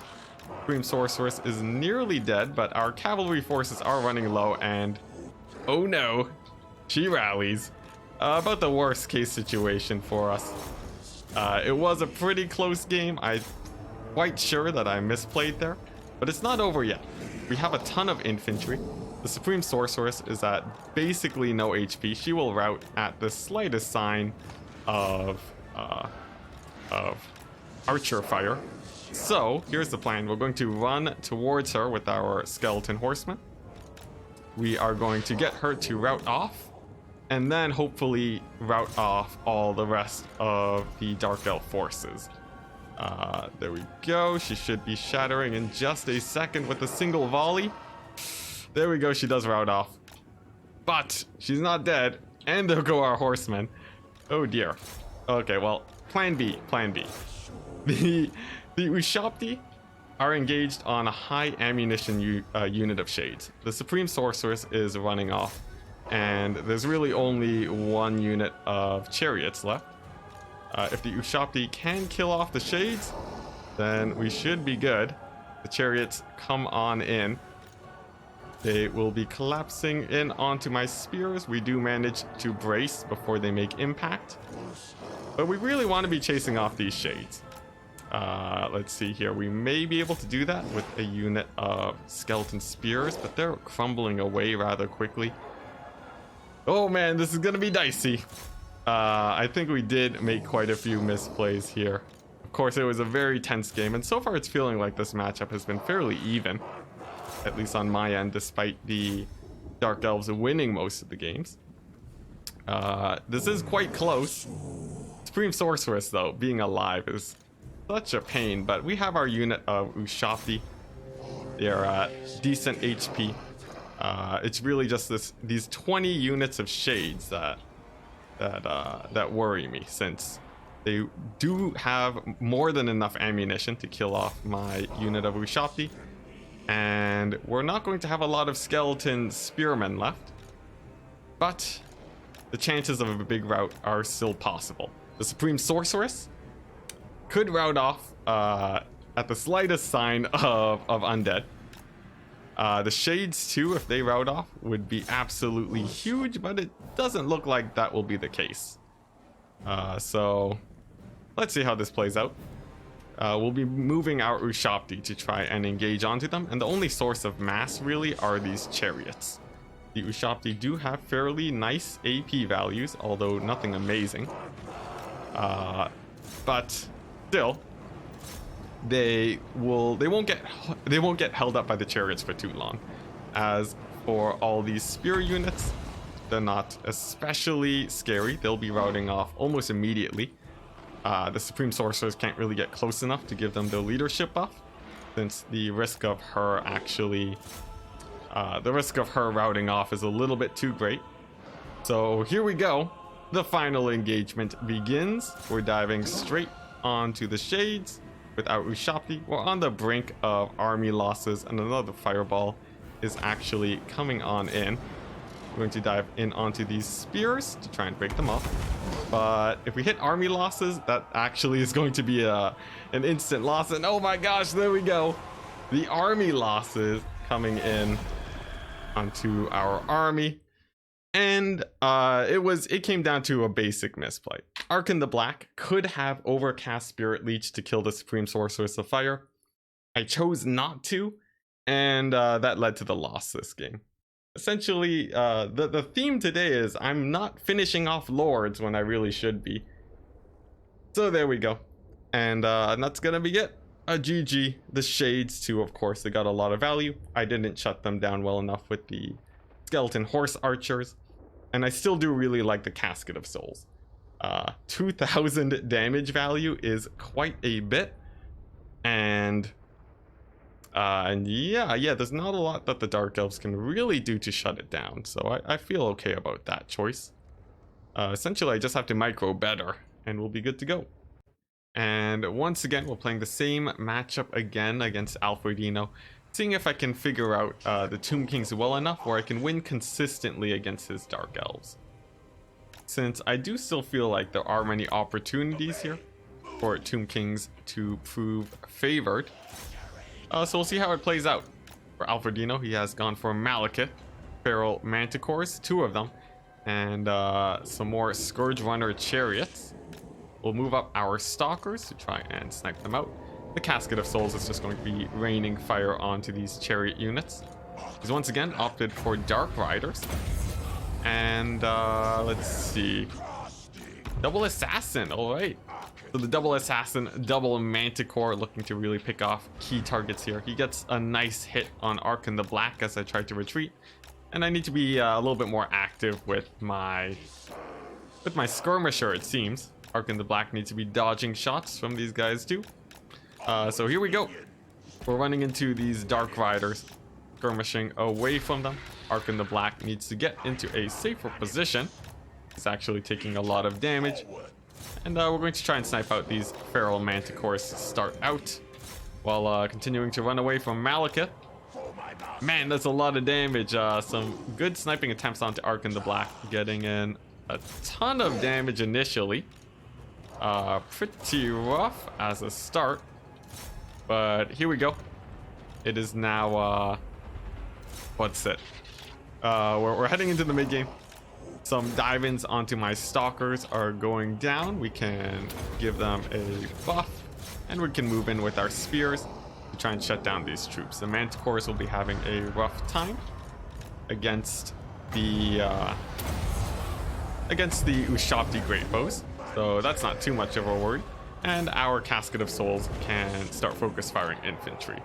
Supreme Sorceress is nearly dead, but our cavalry forces are running low, and oh no, she rallies. About the worst case situation for us. It was a pretty close game. I'm quite sure that I misplayed there, but it's not over yet. We have a ton of infantry. The Supreme Sorceress is at basically no HP. She will rout at the slightest sign of archer fire. So here's the plan. We're going to run towards her with our Skeleton Horsemen. We are going to get her to rout off, and then hopefully rout off all the rest of the Dark Elf forces. There we go. She should be shattering in just a second with a single volley. There we go. She does rout off. But she's not dead. And there go our horsemen. Oh dear. Okay, well, plan B. The Ushopti are engaged on a high ammunition unit of shades. The Supreme Sorceress is running off, and there's really only one unit of chariots left. If the Ushopti can kill off the shades, then we should be good. The chariots come on in. They will be collapsing in onto my spears. We do manage to brace before they make impact. But we really want to be chasing off these shades. Let's see here. We may be able to do that with a unit of skeleton spears, but they're crumbling away rather quickly. Oh man, this is gonna be dicey. I think we did make quite a few misplays here. Of course, it was a very tense game, and so far it's feeling like this matchup has been fairly even. At least on my end, despite the Dark Elves winning most of the games. This is quite close. Supreme Sorceress, though, being alive is such a pain, but we have our unit of Ushopti. They're at decent HP. It's really just these 20 units of shades that worry me, since they do have more than enough ammunition to kill off my unit of Ushopti, and we're not going to have a lot of skeleton spearmen left, but the chances of a big rout are still possible. The Supreme Sorceress could rout off at the slightest sign of undead. The shades too, if they rout off, would be absolutely huge, but it doesn't look like that will be the case. So let's see how this plays out. We'll be moving our Ushopti to try and engage onto them, and the only source of mass really are these chariots. The Ushopti do have fairly nice AP values, although nothing amazing. But still, they won't get held up by the chariots for too long. As for all these spear units, they're not especially scary. They'll be routing off almost immediately. The Supreme Sorcerers can't really get close enough to give them their leadership buff, since the risk of her routing off is a little bit too great. So here we go. The final engagement begins. We're diving straight onto the shades with our Ushopti. We're on the brink of army losses, and another fireball is actually coming on in. We're going to dive in onto these spears to try and break them up. But if we hit army losses, that actually is going to be an instant loss. And oh my gosh, there we go. The army losses coming in onto our army. And it came down to a basic misplay. Arkan the Black could have overcast Spirit Leech to kill the Supreme Sorceress of Fire. I chose not to, and that led to the loss this game. Essentially, the theme today is I'm not finishing off lords when I really should be. So there we go. And that's gonna be it. A GG. The shades too, of course, they got a lot of value. I didn't shut them down well enough with the skeleton horse archers. And I still do really like the Casket of Souls. 2,000 damage value is quite a bit. And yeah, there's not a lot that the Dark Elves can really do to shut it down. So I feel okay about that choice. Essentially, I just have to micro better, and we'll be good to go. And once again, we're playing the same matchup again against Alfredino, seeing if I can figure out the Tomb Kings well enough where I can win consistently against his Dark Elves. Since I do still feel like there are many opportunities here for Tomb Kings to prove favored. So we'll see how it plays out. For Alfredino, he has gone for Malekith, Feral Manticores, 2 of them, and some more Scourge Runner Chariots. We'll move up our Stalkers to try and snipe them out. The Casket of Souls is just going to be raining fire onto these chariot units. He's once again opted for Dark Riders. And let's see. Double Assassin, alright. So the Double Assassin, Double Manticore, looking to really pick off key targets here. He gets a nice hit on Arkan the Black as I try to retreat. And I need to be a little bit more active with my Skirmisher, it seems. Arkan the Black needs to be dodging shots from these guys too. So here we go. We're running into these Dark Riders, skirmishing away from them. Arkin the Black needs to get into a safer position. He's actually taking a lot of damage. And we're going to try and snipe out these feral manticores to start out, while continuing to run away from Malekith. Man, that's a lot of damage. Some good sniping attempts onto Arkin the Black, getting in a ton of damage initially. Pretty rough as a start, but here we go. It is now, what's it? We're heading into the mid game. Some dive-ins onto my stalkers are going down. We can give them a buff, and we can move in with our spears to try and shut down these troops. The manticores will be having a rough time against the Ushabti Greatbows, so that's not too much of a worry. And our Casket of Souls can start focus firing infantry.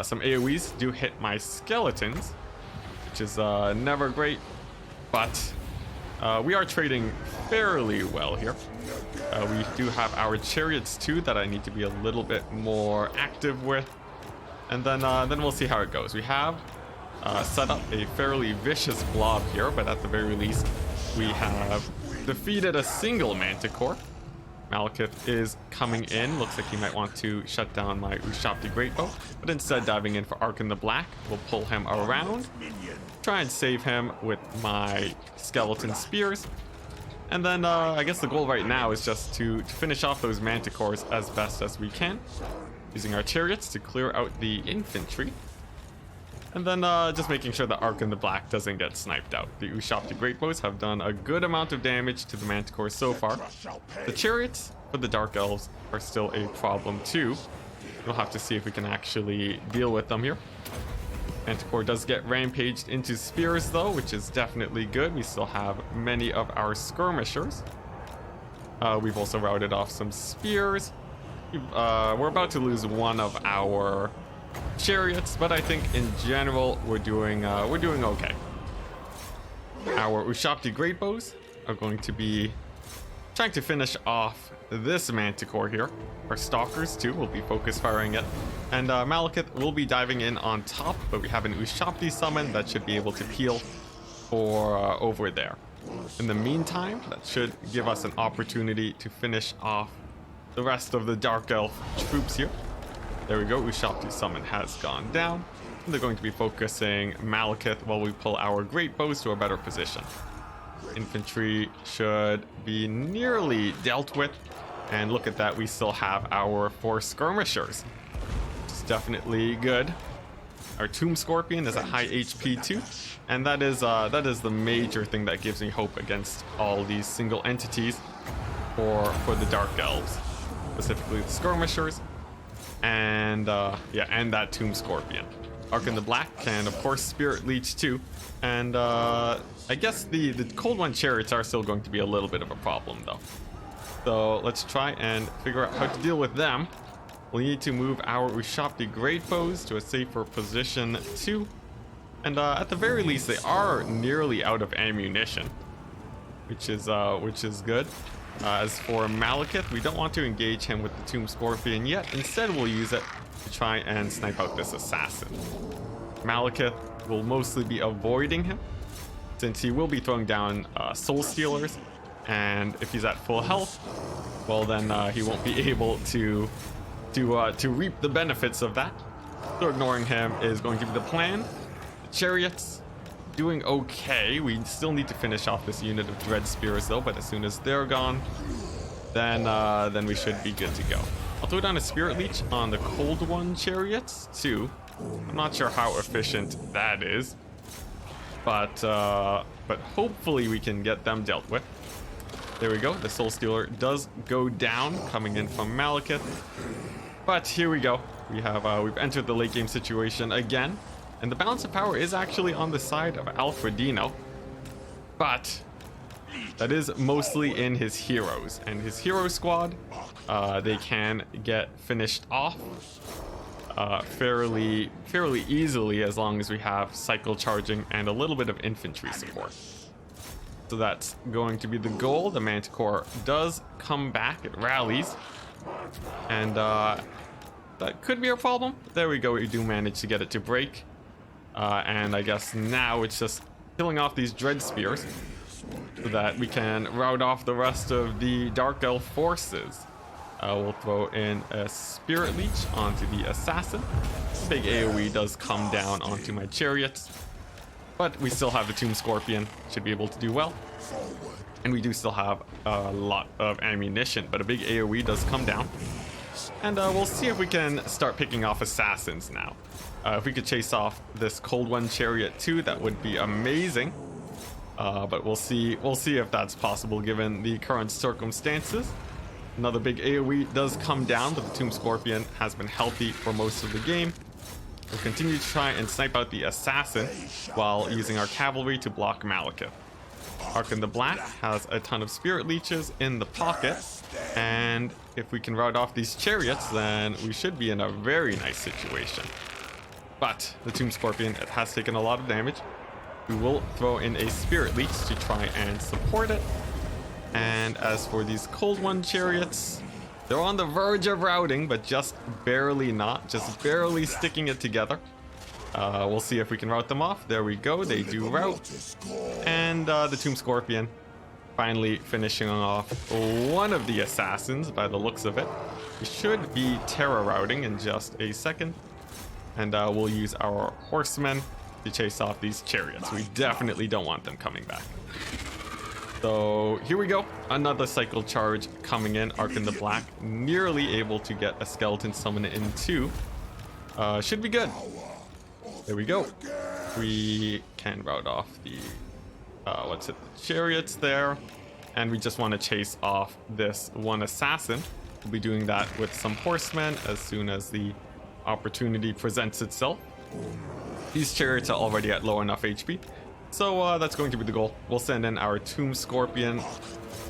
Some AoEs do hit my skeletons, which is never great, but we are trading fairly well here. We do have our chariots too that I need to be a little bit more active with, and then we'll see how it goes. We have set up a fairly vicious blob here, but at the very least we have defeated a single manticore. Malekith is coming in. Looks like he might want to shut down my Ushabti Greatbow, but instead diving in for Arkin the Black. We'll pull him around, try and save him with my skeleton spears. And then I guess the goal right now is just to finish off those manticores as best as we can, using our chariots to clear out the infantry. And then just making sure that Arkin the Black doesn't get sniped out. The Ushabti Greatbows have done a good amount of damage to the manticores so far. The chariots for the Dark Elves are still a problem too. We'll have to see if we can actually deal with them here. Manticore does get rampaged into spears though, which is definitely good. We still have many of our skirmishers. We've also routed off some spears. We're about to lose one of our chariots, but I think in general we're doing okay. Our Ushabti Greatbows are going to be trying to finish off this manticore here. Our stalkers too will be focus firing it, and Malekith will be diving in on top, but we have an Ushabti summon that should be able to peel for over there. In the meantime, that should give us an opportunity to finish off the rest of the Dark Elf troops here. There we go, Ushabti summon has gone down. And they're going to be focusing Malekith while we pull our Greatbows to a better position. Infantry should be nearly dealt with. And look at that, we still have our 4 skirmishers. It's definitely good. Our Tomb Scorpion is at high HP too. And that is the major thing that gives me hope against all these single entities for the Dark Elves. Specifically the skirmishers. And and that Tomb Scorpion. Arkin the Black can of course Spirit Leech too, and I guess the Cold One chariots are still going to be a little bit of a problem though. So let's try and figure out how to deal with them. We need to move our Ushabti Greatbows to a safer position too, and at the very least they are nearly out of ammunition, which is good. As for Malekith, we don't want to engage him with the Tomb Scorpion yet. Instead, we'll use it to try and snipe out this assassin. Malekith will mostly be avoiding him, since he will be throwing down Soul Stealers, and if he's at full health, well then he won't be able to reap the benefits of that. So ignoring him is going to be the plan. The chariots doing okay. We still need to finish off this unit of Dread Spears though, but as soon as they're gone, then we should be good to go. I'll throw down a Spirit Leech on the Cold One chariots too. I'm not sure how efficient that is, but hopefully we can get them dealt with. There we go. The Soul Stealer does go down, coming in from Malekith. But here we go. We've entered the late game situation again. And the balance of power is actually on the side of Alfredino, but that is mostly in his heroes. And his hero squad, they can get finished off fairly easily as long as we have cycle charging and a little bit of infantry support. So that's going to be the goal. The Manticore does come back, it rallies, and that could be a problem. There we go, we do manage to get it to break. And I guess now it's just killing off these dread spears so that we can rout off the rest of the Dark Elf forces. We'll throw in a Spirit Leech onto the Assassin. Big AoE does come down onto my chariots, but we still have the Tomb Scorpion, should be able to do well. And we do still have a lot of ammunition, but a big AoE does come down. And we'll see if we can start picking off Assassins now. If we could chase off this Cold One Chariot too, that would be amazing. But we'll see if that's possible given the current circumstances. Another big AoE does come down, but the Tomb Scorpion has been healthy for most of the game. We'll continue to try and snipe out the Assassin while using our cavalry to block Malekith. Arkan the Black has a ton of Spirit Leeches in the pocket, and if we can rout off these chariots, then we should be in a very nice situation. But the Tomb Scorpion, it has taken a lot of damage. We will throw in a Spirit Leech to try and support it. And as for these Cold One chariots, they're on the verge of routing, but just barely not, just barely sticking it together. We'll see if we can rout them off. There we go, they do rout. And the Tomb Scorpion finally finishing off one of the Assassins by the looks of it. We should be Terra routing in just a second. And we'll use our horsemen to chase off these chariots. We definitely don't want them coming back. So here we go. Another cycle charge coming in. Arkan the Black nearly able to get a skeleton summon in too. Should be good. There we go. We can rout off the the chariots there. And we just want to chase off this one assassin. We'll be doing that with some horsemen as soon as the opportunity presents itself. These chariots are already at low enough HP, so that's going to be the goal. We'll send in our Tomb Scorpion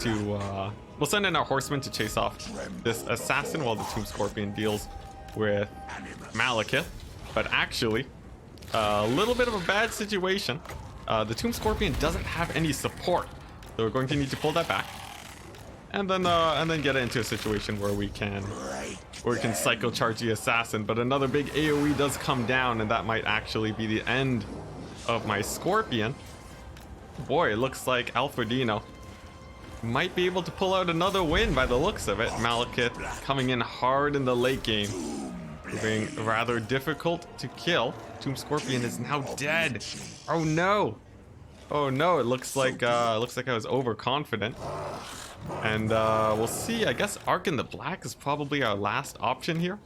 to we'll send in our horsemen to chase off this assassin while the Tomb Scorpion deals with Malekith. But actually, a little bit of a bad situation. The Tomb Scorpion doesn't have any support, so we're going to need to pull that back, and then get into a situation where we can cycle charge the assassin. But another big AoE does come down, and that might actually be the end of my Scorpion. Boy, it looks like Alfredino might be able to pull out another win by the looks of it. Malekith coming in hard in the late game, proving rather difficult to kill. Tomb Scorpion is now dead. Oh no! Oh no! It looks like I was overconfident. And we'll see. I guess Arkan the Black is probably our last option here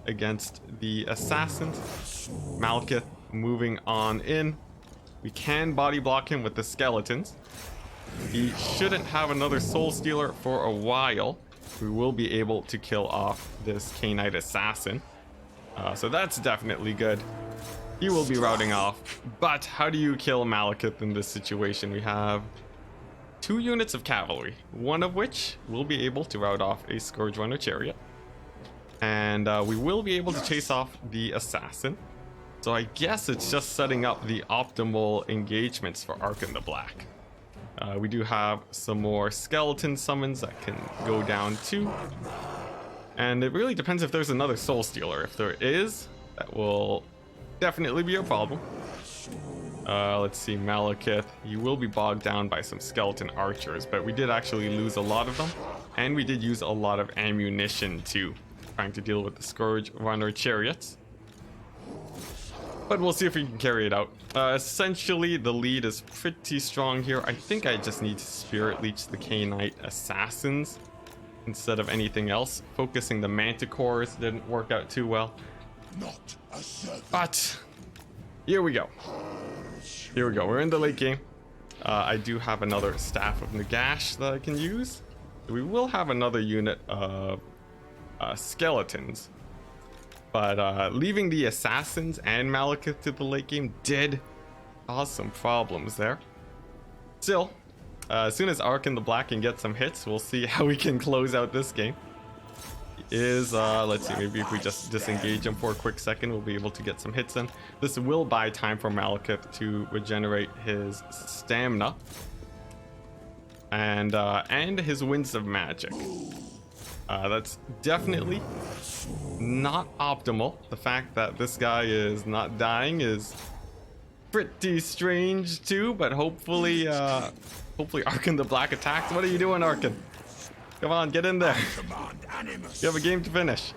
against the assassins. Malekith moving on in. We can body block him with the skeletons. He shouldn't have another Soul Stealer for a while. We will be able to kill off this Khainite assassin. So that's definitely good. He will be routing off. But how do you kill Malekith in this situation? We have 2 units of cavalry, one of which will be able to rout off a Scourge Runner chariot. And we will be able to chase off the assassin. So I guess it's just setting up the optimal engagements for Arkan the Black. We do have some more skeleton summons that can go down too. And it really depends if there's another Soul Stealer. If there is, that will definitely be a problem. Let's see, Malekith. You will be bogged down by some skeleton archers, but we did actually lose a lot of them. And we did use a lot of ammunition too, trying to deal with the Scourge Runner chariots. But we'll see if we can carry it out. Essentially, the lead is pretty strong here. I think I just need to Spirit Leech the Khainite assassins instead of anything else. Focusing the Manticores didn't work out too well. But here we go. Here we go. We're in the late game. I do have another Staff of Nagash that I can use. We will have another unit of skeletons. But leaving the assassins and Malekith to the late game did cause some problems there. Still, as soon as Arkan the Black can get some hits, we'll see how we can close out this game. Let's see, maybe if we just disengage him for a quick second, we'll be able to get some hits in. This will buy time for Malekith to regenerate his stamina and his Winds of Magic. That's definitely not optimal. The fact that this guy is not dying is pretty strange too, but hopefully Arkin the Black attacks. What are you doing, Arkin? Come on, get in there. You have a game to finish.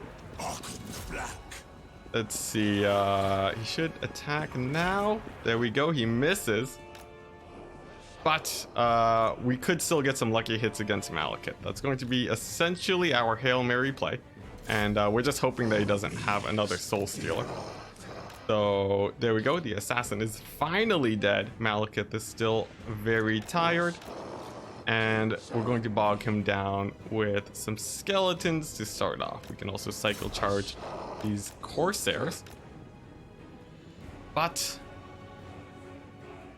Let's see, he should attack now. There we go, he misses. But we could still get some lucky hits against Malekith. That's going to be essentially our Hail Mary play. And we're just hoping that he doesn't have another Soul Stealer. So there we go, the assassin is finally dead. Malekith is still very tired. And we're going to bog him down with some skeletons to start off. We can also cycle charge these Corsairs. But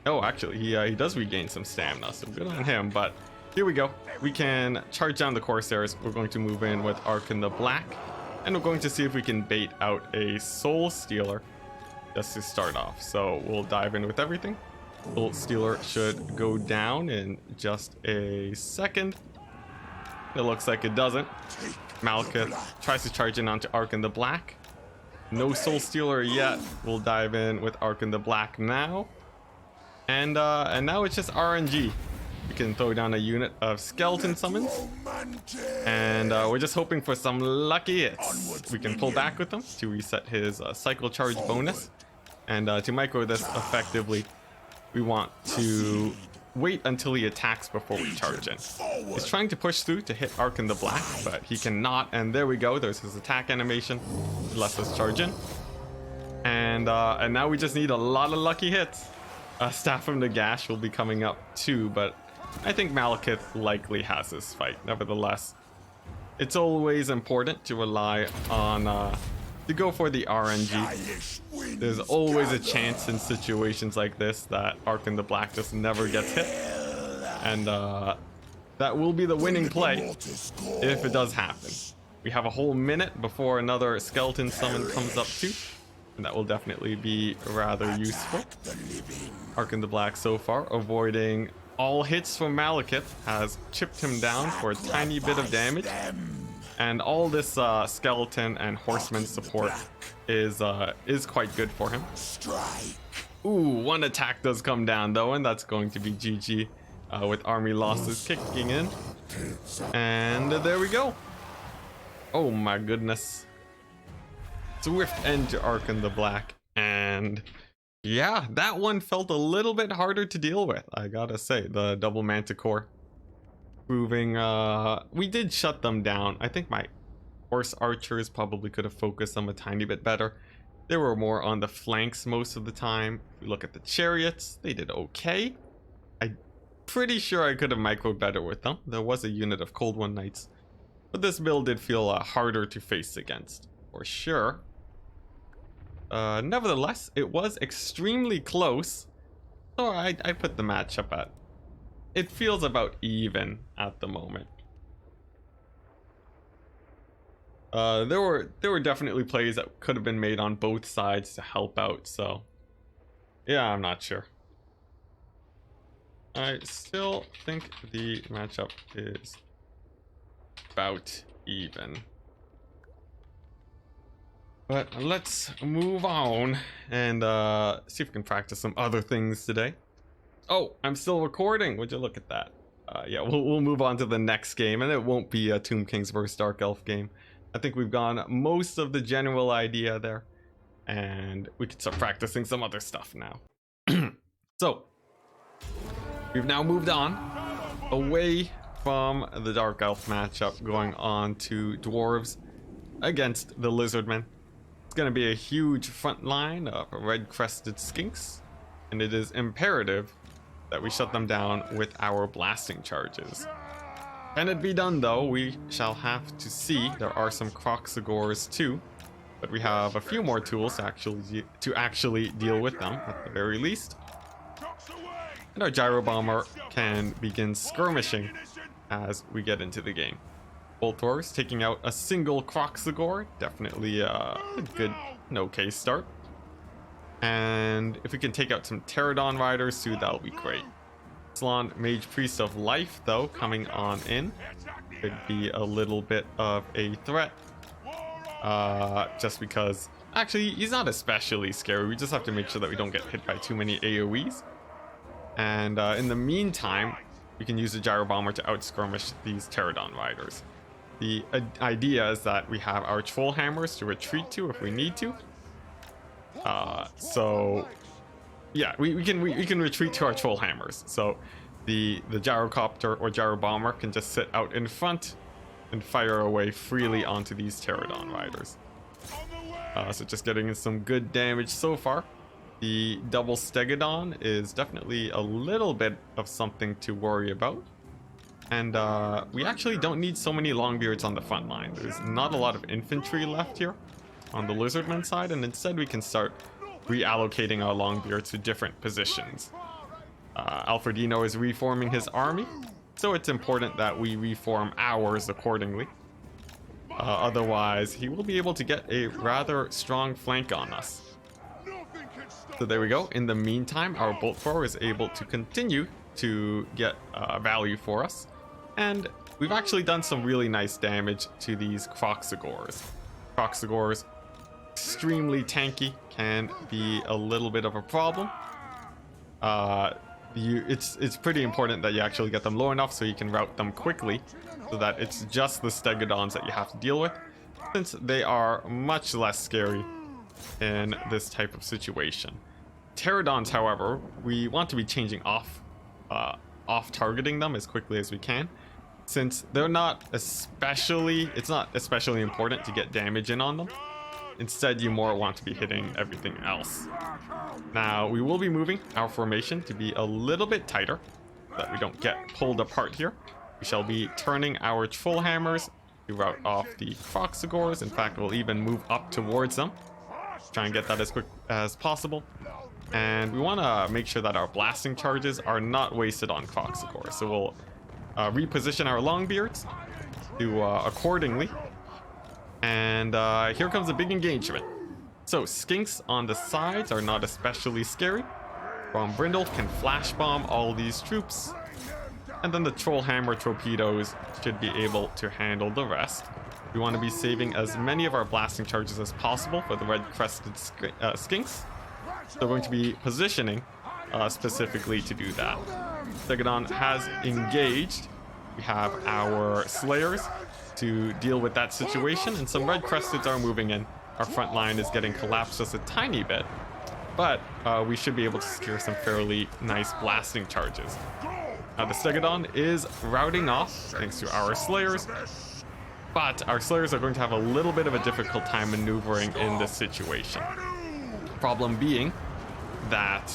oh, actually he does regain some stamina, so good on him. But here we go, we can charge down the Corsairs. We're going to move in with Arkin the Black, and we're going to see if we can bait out a Soul Stealer just to start off. So we'll dive in with everything. Soul Stealer should go down in just a second. It looks like it doesn't. Malekith tries to charge in onto Arkin the Black. No Soul Stealer yet. We'll dive in with Arkin the Black now. And now it's just RNG. We can throw down a unit of skeleton summons. And we're just hoping for some lucky hits. We can pull back with them to reset his cycle charge bonus. And to micro this effectively, we want to wait until he attacks before we charge in. He's trying to push through to hit Arkin the Black, but he cannot. And there we go. There's his attack animation. He lets us charge in. And now we just need a lot of lucky hits. Staff from the Gash will be coming up too, but I think Malekith likely has this fight. Nevertheless, it's always important to rely on to go for the RNG. There's always a chance in situations like this that Arkin the Black just never gets hit, and that will be the winning play if it does happen. We have a whole minute before another skeleton summon comes up too, and that will definitely be rather useful. Arkin the Black so far avoiding all hits from Malekith, has chipped him down for a tiny bit of damage. And all this skeleton and horseman support is quite good for him. Ooh, one attack does come down though, and that's going to be GG with army losses kicking in. And there we go. Oh my goodness. Swift end to Arkin the Black. And yeah, that one felt a little bit harder to deal with, I gotta say. The double Manticore proving we did shut them down. I think my horse archers probably could have focused them a tiny bit better. They were more on the flanks most of the time. If we look at the chariots, they did okay. I'm pretty sure I could have microed better with them. There was a unit of Cold One Knights, but this build did feel harder to face against for sure. Nevertheless, it was extremely close, so I put the matchup at, it feels about even at the moment. There were definitely plays that could have been made on both sides to help out, so yeah, I'm not sure. I still think the matchup is about even. But let's move on and see if we can practice some other things today. Oh, I'm still recording. Would you look at that? Yeah, we'll move on to the next game, and it won't be a Tomb Kings vs Dark Elf game. I think we've gone most of the general idea there, and we can start practicing some other stuff now. So, we've now moved on away from the Dark Elf matchup, going on to Dwarves against the Lizardmen. It's going to be a huge front line of red-crested skinks, and it is imperative that we shut them down with our blasting charges. Can it be done though? We shall have to see. There are some Croxagores too, but we have a few more tools to actually deal with them at the very least. And our Gyro Bomber can begin skirmishing as we get into the game. Bolt throwers taking out a single Croxagore, definitely a good, okay start. And if we can take out some Pterodon Riders too, that'll be great. Salon Mage Priest of Life though, coming on in, could be a little bit of a threat. just because actually he's not especially scary. We just have to make sure that we don't get hit by too many AoEs. And in the meantime, we can use the gyro bomber to outskirmish these pterodon riders. The idea is that we have our troll hammers to retreat to if we need to. So yeah, we can retreat to our troll hammers. So the gyrocopter or gyro bomber can just sit out in front and fire away freely onto these pterodon riders. So just getting in some good damage so far. The double stegodon is definitely a little bit of something to worry about. And we actually don't need so many longbeards on the front line. There's not a lot of infantry left here on the lizardman side, and instead we can start reallocating our longbeards to different positions. Alfredino is reforming his army, so it's important that we reform ours accordingly. Otherwise, he will be able to get a rather strong flank on us. So there we go. In the meantime, our bolt thrower is able to continue to get value for us. And we've actually done some really nice damage to these Croxagores. Croxagores, extremely tanky, can be a little bit of a problem. It's pretty important that you actually get them low enough so you can route them quickly, so that it's just the stegodons that you have to deal with, since they are much less scary in this type of situation. Pterodons, however, we want to be changing off targeting them as quickly as we can, since they're not especially, it's not especially important to get damage in on them. Instead, you more want to be hitting everything else. Now, we will be moving our formation to be a little bit tighter, so that we don't get pulled apart here. We shall be turning our troll hammers to rout off the Croxagores. In fact, we'll even move up towards them. Try and get that as quick as possible. And we want to make sure that our blasting charges are not wasted on Croxagores. So we'll reposition our longbeards to accordingly. And here comes a big engagement. So skinks on the sides are not especially scary. Brindle can flash bomb all these troops. And then the troll hammer torpedoes should be able to handle the rest. We want to be saving as many of our blasting charges as possible for the red-crested skinks. So we're going to be positioning specifically to do that. Stegodon has engaged. We have our slayers to deal with that situation, and some red-cresteds are moving in. Our front line is getting collapsed just a tiny bit, but we should be able to secure some fairly nice blasting charges. The Stegodon is routing off thanks to our slayers, but our slayers are going to have a little bit of a difficult time maneuvering in this situation. Problem being that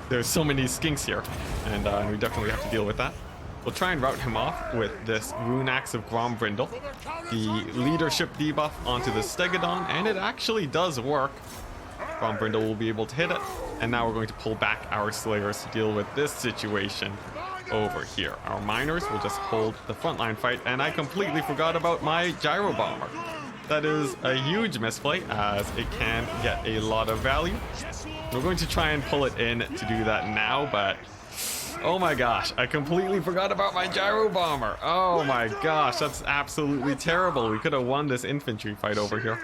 there's so many skinks here, and we definitely have to deal with that. We'll try and rout him off with this Rune Axe of Brindle, the leadership debuff onto the Stegodon, and it actually does work. Brindle will be able to hit it, and now we're going to pull back our slayers to deal with this situation over here. Our miners will just hold the frontline fight, and I completely forgot about my gyro bomber. That is a huge misplay, as it can get a lot of value. We're going to try and pull it in to do that now, but oh my gosh, I completely forgot about my gyro bomber. Oh my gosh, that's absolutely terrible. We could have won this infantry fight over here.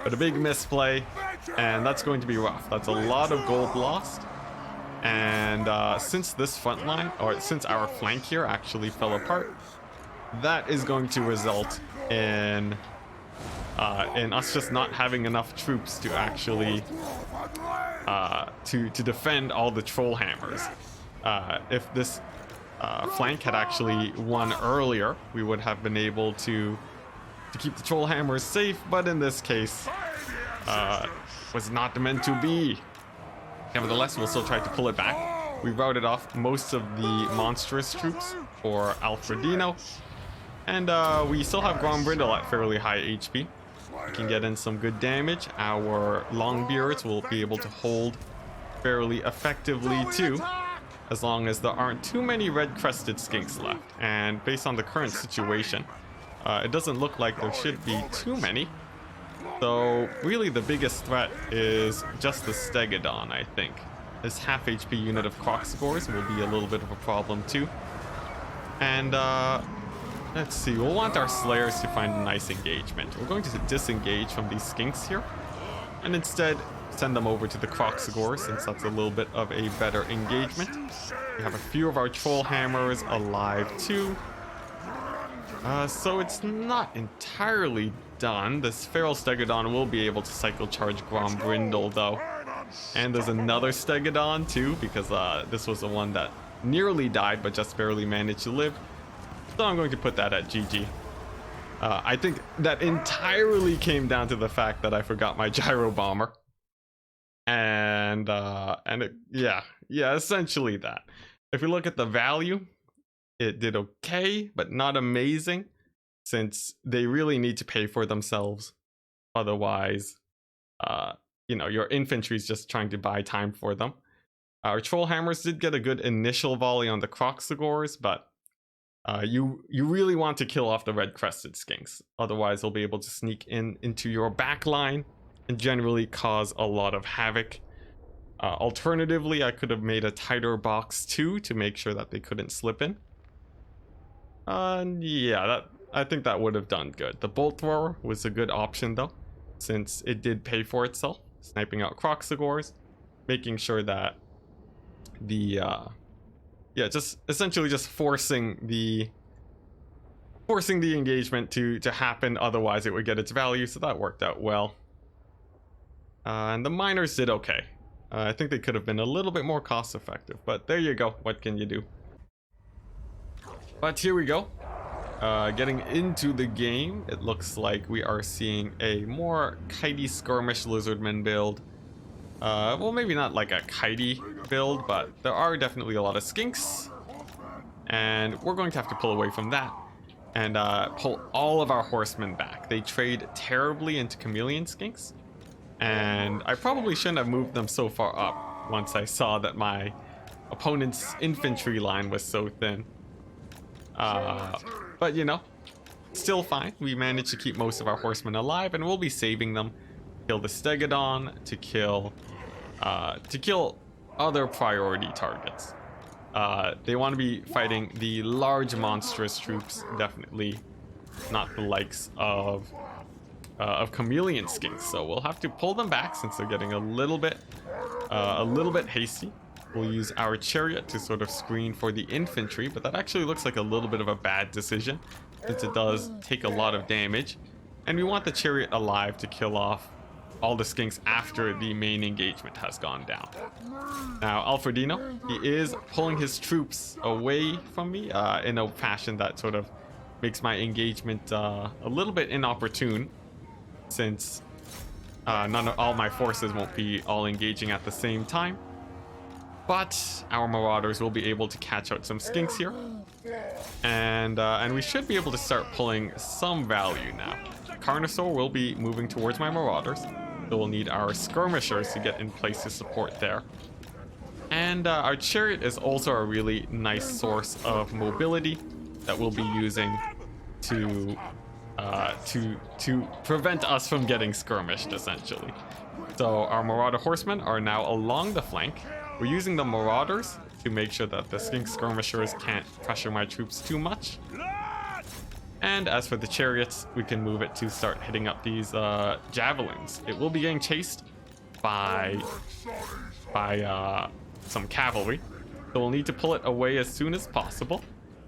But a big misplay, and that's going to be rough. That's a lot of gold lost. And since this front line, or since our flank here actually fell apart, that is going to result in us just not having enough troops to actually to defend all the troll hammers. If this flank had actually won earlier, we would have been able to keep the troll hammers safe, but in this case was not meant to be. Nevertheless, we'll still try to pull it back. We routed off most of the monstrous troops for Alfredino, and we still have Brindle at fairly high HP. We can get in some good damage. Our Longbeards will be able to hold fairly effectively too, as long as there aren't too many red-crested skinks left. And based on the current situation, it doesn't look like there should be too many. So really the biggest threat is just the Stegodon, I think. This half HP unit of Croxagores will be a little bit of a problem too. And Let's see, we'll want our Slayers to find a nice engagement. We're going to disengage from these Skinks here, and instead send them over to the Croxagore, since that's a little bit of a better engagement. We have a few of our Troll Hammers alive too. So it's not entirely done. This Feral Stegodon will be able to cycle charge Grombrindle though. And there's another Stegodon too, because this was the one that nearly died but just barely managed to live. So I'm going to put that at GG. I think that entirely came down to the fact that I forgot my Gyro Bomber. And yeah, essentially that. If we look at the value, it did okay, but not amazing, since they really need to pay for themselves. Otherwise, you know, your infantry is just trying to buy time for them. Our Troll Hammers did get a good initial volley on the Croxagores, but you really want to kill off the red-crested Skinks. Otherwise, they'll be able to sneak into your back line and generally cause a lot of havoc. Alternatively, I could have made a tighter box too to make sure that they couldn't slip in. Yeah, I think that would have done good. The Bolt Thrower was a good option though, since it did pay for itself. Sniping out Croxagores, making sure that the yeah, just essentially just forcing the engagement to happen. Otherwise, it would get its value. So that worked out well. And the miners did okay. I think they could have been a little bit more cost effective, but there you go. What can you do? But here we go. Getting into the game, it looks like we are seeing a more kitey skirmish lizardman build. Well, maybe not like a kitey build, but there are definitely a lot of Skinks. And we're going to have to pull away from that and pull all of our horsemen back. They trade terribly into chameleon Skinks. And I probably shouldn't have moved them so far up once I saw that my opponent's infantry line was so thin. But you know, still fine. We managed to keep most of our horsemen alive, and we'll be saving them. Kill the Stegodon to kill other priority targets. They want to be fighting the large monstrous troops, definitely not the likes of chameleon Skinks. So we'll have to pull them back since they're getting a little bit hasty. We'll use our chariot to sort of screen for the infantry, but that actually looks like a little bit of a bad decision since it does take a lot of damage. And we want the chariot alive to kill off all the Skinks after the main engagement has gone down. Now, Alfredino, he is pulling his troops away from me in a fashion that sort of makes my engagement a little bit inopportune, since all my forces won't be all engaging at the same time. But our Marauders will be able to catch out some Skinks here. And we should be able to start pulling some value now. Carnosaur will be moving towards my Marauders. So we'll need our Skirmishers to get in place to support there. And our Chariot is also a really nice source of mobility that we'll be using to prevent us from getting skirmished, essentially. So our Marauder Horsemen are now along the flank. We're using the Marauders to make sure that the Skink Skirmishers can't pressure my troops too much. And as for the Chariots, we can move it to start hitting up these Javelins. It will be getting chased by some cavalry. So we'll need to pull it away as soon as possible.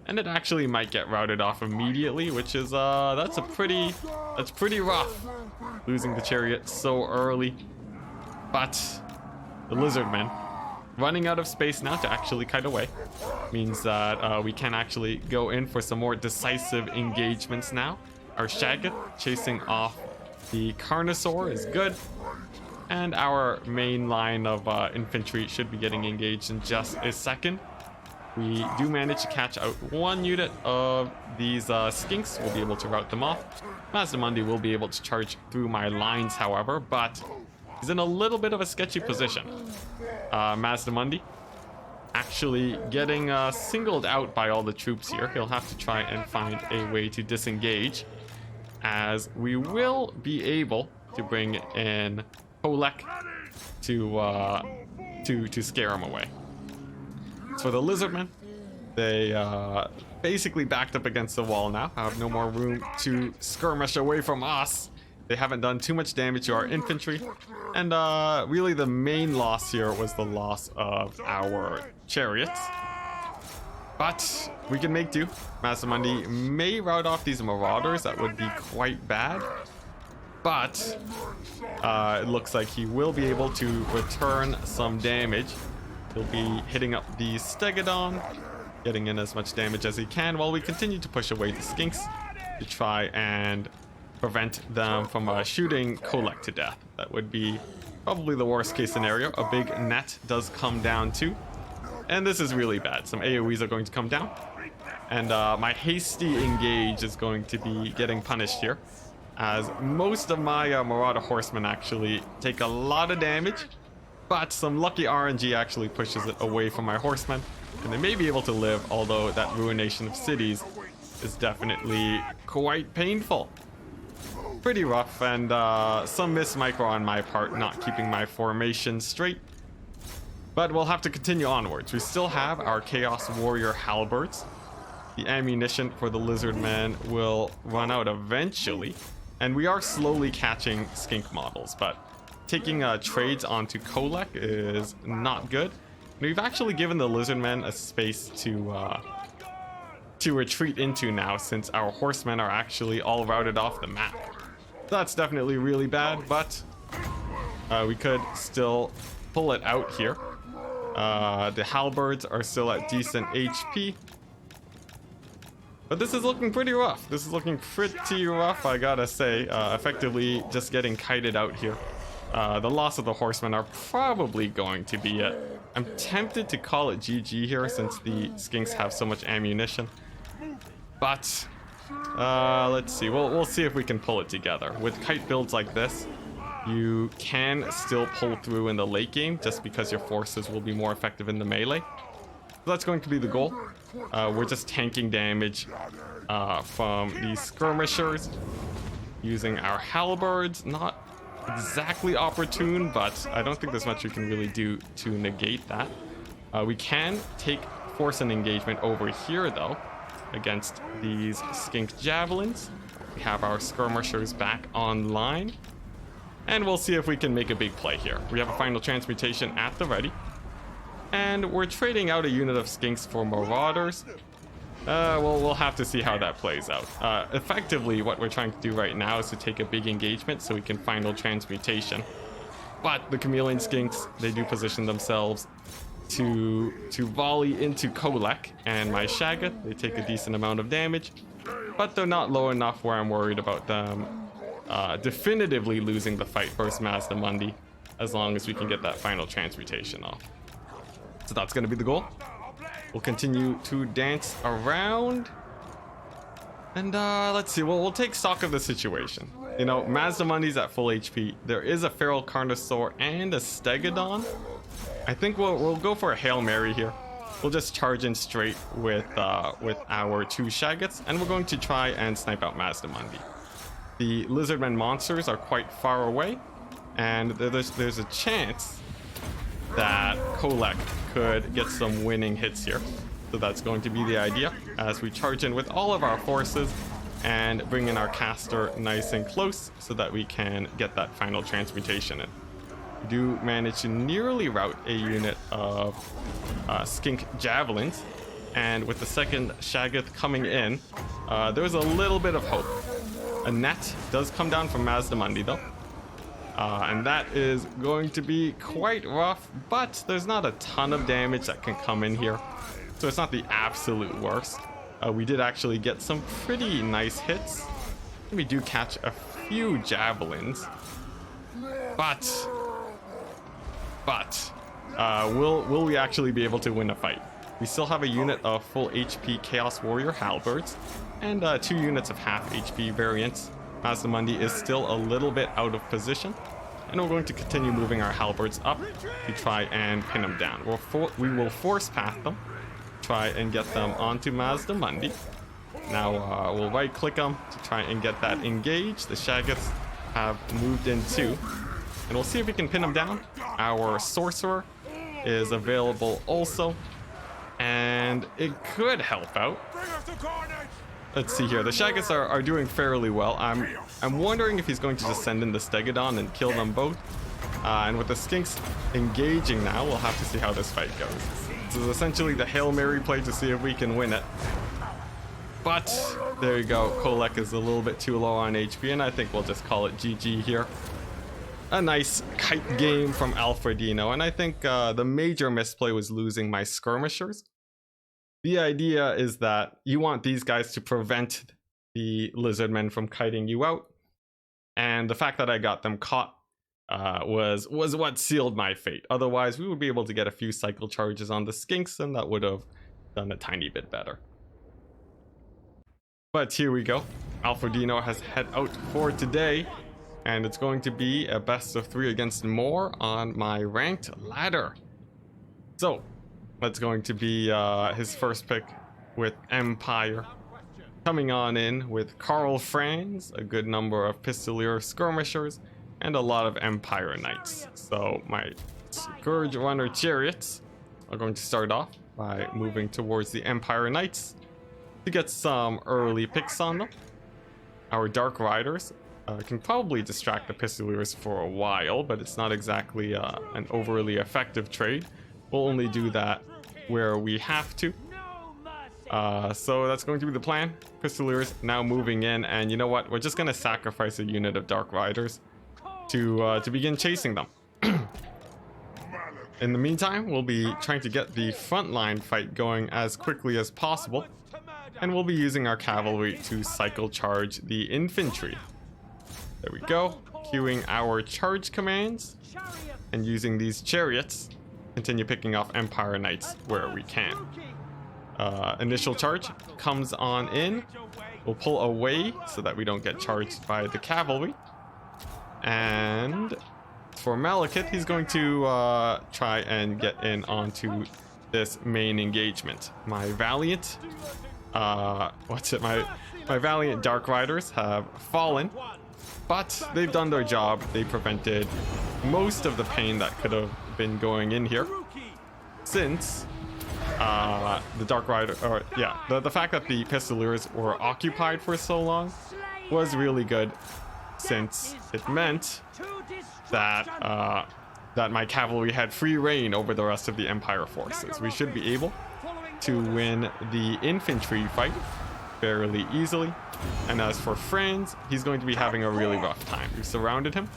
And it actually might get routed off immediately, which is that's pretty rough, losing the Chariot so early. But the Lizardmen running out of space now to actually kite away means that we can actually go in for some more decisive engagements now. Our Shaggoth chasing off the Carnosaur is good, and our main line of infantry should be getting engaged in just a second. We do manage to catch out one unit of these Skinks. We'll be able to rout them off. Mazdamundi will be able to charge through my lines, however, but he's in a little bit of a sketchy position. Mazdamundi actually getting singled out by all the troops here. He'll have to try and find a way to disengage, as we will be able to bring in Polek to scare him away. For the Lizardmen, they basically backed up against the wall now. I have no more room to skirmish away from us. They haven't done too much damage to our infantry. And really the main loss here was the loss of our chariots. But we can make do. Mazdamundi may rout off these marauders. That would be quite bad. But it looks like he will be able to return some damage. He'll be hitting up the Stegodon, getting in as much damage as he can while we continue to push away the skinks to try and prevent them from shooting Kolek to death. That would be probably the worst case scenario. A big net does come down too. And this is really bad. Some AoEs are going to come down. And my hasty engage is going to be getting punished here, as most of my Marauder horsemen actually take a lot of damage, but some lucky RNG actually pushes it away from my horsemen, and they may be able to live, although that ruination of cities is definitely quite painful. Pretty rough, and some miss micro on my part, not keeping my formation straight. But we'll have to continue onwards. We still have our Chaos Warrior halberds. The ammunition for the Lizardmen will run out eventually. And we are slowly catching skink models, but taking trades onto Kolek is not good. We've actually given the Lizardmen a space to retreat into now, since our horsemen are actually all routed off the map. That's definitely really bad, but we could still pull it out here. The halberds are still at decent HP. But this is looking pretty rough. This is looking pretty rough, I gotta say. Effectively just getting kited out here. The loss of the horsemen are probably going to be it. I'm tempted to call it GG here since the skinks have so much ammunition. But let's see. We'll see if we can pull it together. With kite builds like this, you can still pull through in the late game just because your forces will be more effective in the melee. So that's going to be the goal. We're just tanking damage from these skirmishers using our halberds. Not exactly opportune, but I don't think there's much we can really do to negate that. We can take force and engagement over here though against these skink javelins. We have our skirmishers back online, and we'll see if we can make a big play here. We have a final transmutation at the ready, and we're trading out a unit of skinks for marauders. We'll have to see how that plays out. Effectively, what we're trying to do right now is to take a big engagement so we can final transmutation. But the chameleon skinks, they do position themselves to volley into Kolek and my Shaggoth. They take a decent amount of damage, but they're not low enough where I'm worried about them definitively losing the fight versus Mazdamundi, as long as we can get that final transmutation off. So that's going to be the goal. We'll continue to dance around, and let's see. We'll take stock of the situation. You know, Mazdamundi's at full HP. There is a Feral Carnosaur and a Stegodon. I think we'll go for a Hail Mary here. We'll just charge in straight with our two Shaggoths, and we're going to try and snipe out Mazdamundi. The Lizardmen monsters are quite far away, and there's a chance that Kolek could get some winning hits here. So that's going to be the idea as we charge in with all of our forces and bring in our caster nice and close so that we can get that final transmutation in. We do manage to nearly rout a unit of skink javelins, and with the second Shaggoth coming in, there's a little bit of hope. A net does come down from Mazdamundi though. And that is going to be quite rough, but there's not a ton of damage that can come in here, so it's not the absolute worst. We did actually get some pretty nice hits. We do catch a few javelins, but will we actually be able to win a fight? We still have a unit of full HP Chaos Warrior halberds and 2 units of half HP variants. Mazdamundi is still a little bit out of position, and we're going to continue moving our halberds up to try and pin them down. We will force path them, try and get them onto Mazdamundi. Now we'll right click them to try and get that engage. The Shaggoths have moved in too, and we'll see if we can pin them down. Our sorcerer is available also, and it could help out. Let's see here. The Shaggots are doing fairly well. I'm wondering if he's going to just send in the Stegodon and kill them both. And with the Skinks engaging now, we'll have to see how this fight goes. This is essentially the Hail Mary play to see if we can win it. But there you go. Kolek is a little bit too low on HP, and I think we'll just call it GG here. A nice kite game from Alfredino, and I think the major misplay was losing my skirmishers. The idea is that you want these guys to prevent the lizardmen from kiting you out, and the fact that I got them caught was what sealed my fate. Otherwise, we would be able to get a few cycle charges on the Skinks, and that would have done a tiny bit better. But here we go. Alfredino has head out for today, and it's going to be a best of 3 against more on my ranked ladder. So that's going to be his first pick with Empire. Coming on in with Karl Franz, a good number of Pistolier skirmishers, and a lot of Empire Knights. So my Scourge Runner Chariots are going to start off by moving towards the Empire Knights to get some early picks on them. Our Dark Riders can probably distract the Pistoliers for a while, but it's not exactly an overly effective trade. We'll only do that where we have to. So that's going to be the plan. Pistoliers now moving in, and you know what? We're just going to sacrifice a unit of Dark Riders to begin chasing them. In the meantime, we'll be trying to get the frontline fight going as quickly as possible, and we'll be using our cavalry to cycle charge the infantry. There we go. Queuing our charge commands and using these chariots, continue picking off Empire Knights where we can. Initial charge comes on in. We'll pull away so that we don't get charged by the cavalry. And for Malekith, he's going to try and get in onto this main engagement. My Valiant my Valiant Dark Riders have fallen, but they've done their job. They prevented most of the pain that could have been going in here, since the Dark Rider, or yeah, the fact that the Pistoliers were occupied for so long was really good, since it meant that that my cavalry had free reign over the rest of the Empire forces. We should be able to win the infantry fight fairly easily. And as for Franz, he's going to be having a really rough time. We've surrounded him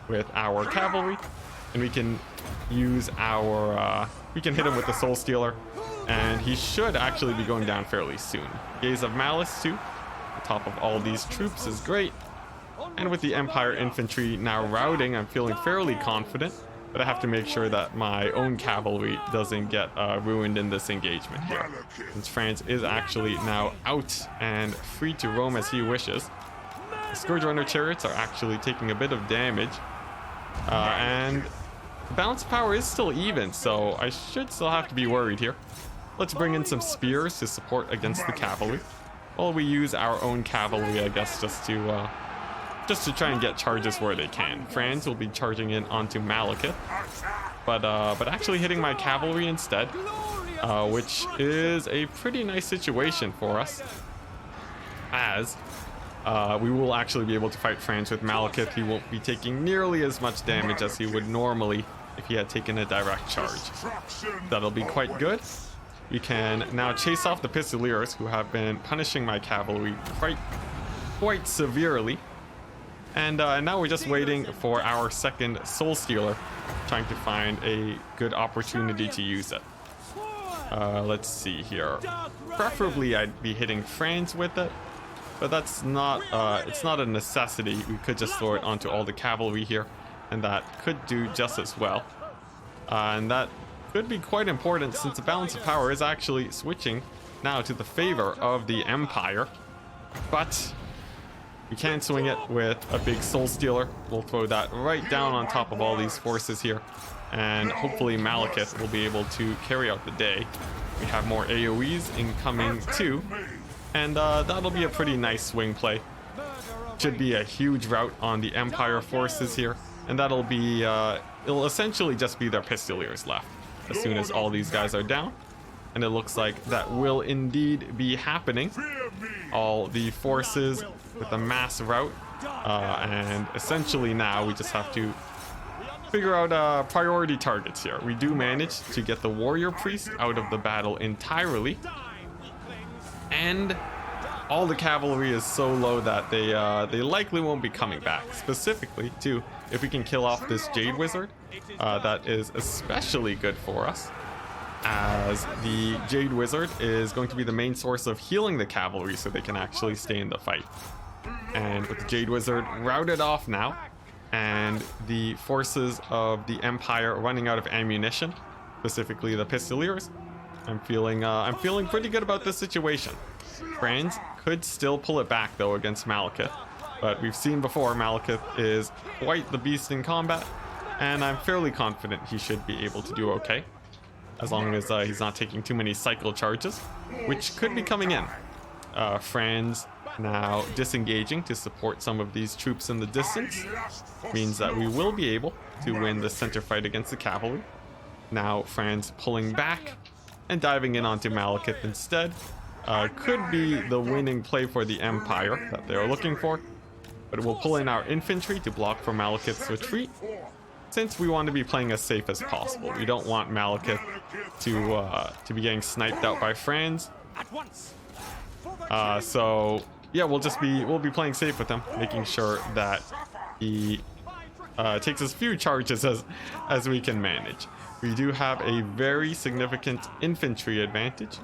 with our cavalry, and we can use our we can hit him with the Soul Stealer, and he should actually be going down fairly soon. Gaze of Malice too on top of all these troops is great. And with the Empire infantry now routing, I'm feeling fairly confident, but I have to make sure that my own cavalry doesn't get ruined in this engagement here, since Franz is actually now out and free to roam as he wishes. The Scourge Runner Chariots are actually taking a bit of damage, and the balance of power is still even, so I should still have to be worried here. Let's bring in some spears to support against the cavalry, while we use our own cavalry, I guess, just to try and get charges where they can. Franz will be charging in onto Malekith, but actually hitting my cavalry instead, which is a pretty nice situation for us, as we will actually be able to fight Franz with Malekith. He won't be taking nearly as much damage as he would normally if he had taken a direct charge. That'll be quite good. We can now chase off the Pistoliers, who have been punishing my cavalry quite severely. And now we're just waiting for our second Soul Stealer, trying to find a good opportunity to use it. Let's see here. Preferably I'd be hitting Franz with it, but that's not, it's not a necessity. We could just throw it onto all the cavalry here, and that could do just as well. And that could be quite important, since the balance of power is actually switching now to the favor of the Empire. But we can swing it with a big Soul Stealer. We'll throw that right down on top of all these forces here, and hopefully Malekith will be able to carry out the day. We have more AoEs incoming too, and that'll be a pretty nice swing play. Should be a huge rout on the Empire forces here, and that'll be it'll essentially just be their Pistoliers left as soon as all these guys are down. And it looks like that will indeed be happening. All the forces with a mass rout. And essentially now we just have to figure out priority targets here. We do manage to get the warrior priest out of the battle entirely. And all the cavalry is so low that they likely won't be coming back. Specifically, too, if we can kill off this Jade Wizard, that is especially good for us, as the Jade Wizard is going to be the main source of healing the cavalry so they can actually stay in the fight. And with the Jade Wizard routed off now, and the forces of the Empire running out of ammunition, specifically the Pistoliers, I'm feeling pretty good about this situation. Franz could still pull it back though against Malekith, but we've seen before Malekith is quite the beast in combat, and I'm fairly confident he should be able to do okay, as long as he's not taking too many cycle charges, which could be coming in. Franz now disengaging to support some of these troops in the distance means that we will be able to win the center fight against the cavalry. Now Franz pulling back and diving in onto Malekith instead could be the winning play for the Empire that they're looking for, but we'll pull in our infantry to block for Malekith's retreat, since we want to be playing as safe as possible. We don't want Malekith to be getting sniped out by Franz. So yeah, we'll be playing safe with him, making sure that he takes as few charges as we can manage. We do have a very significant infantry advantage,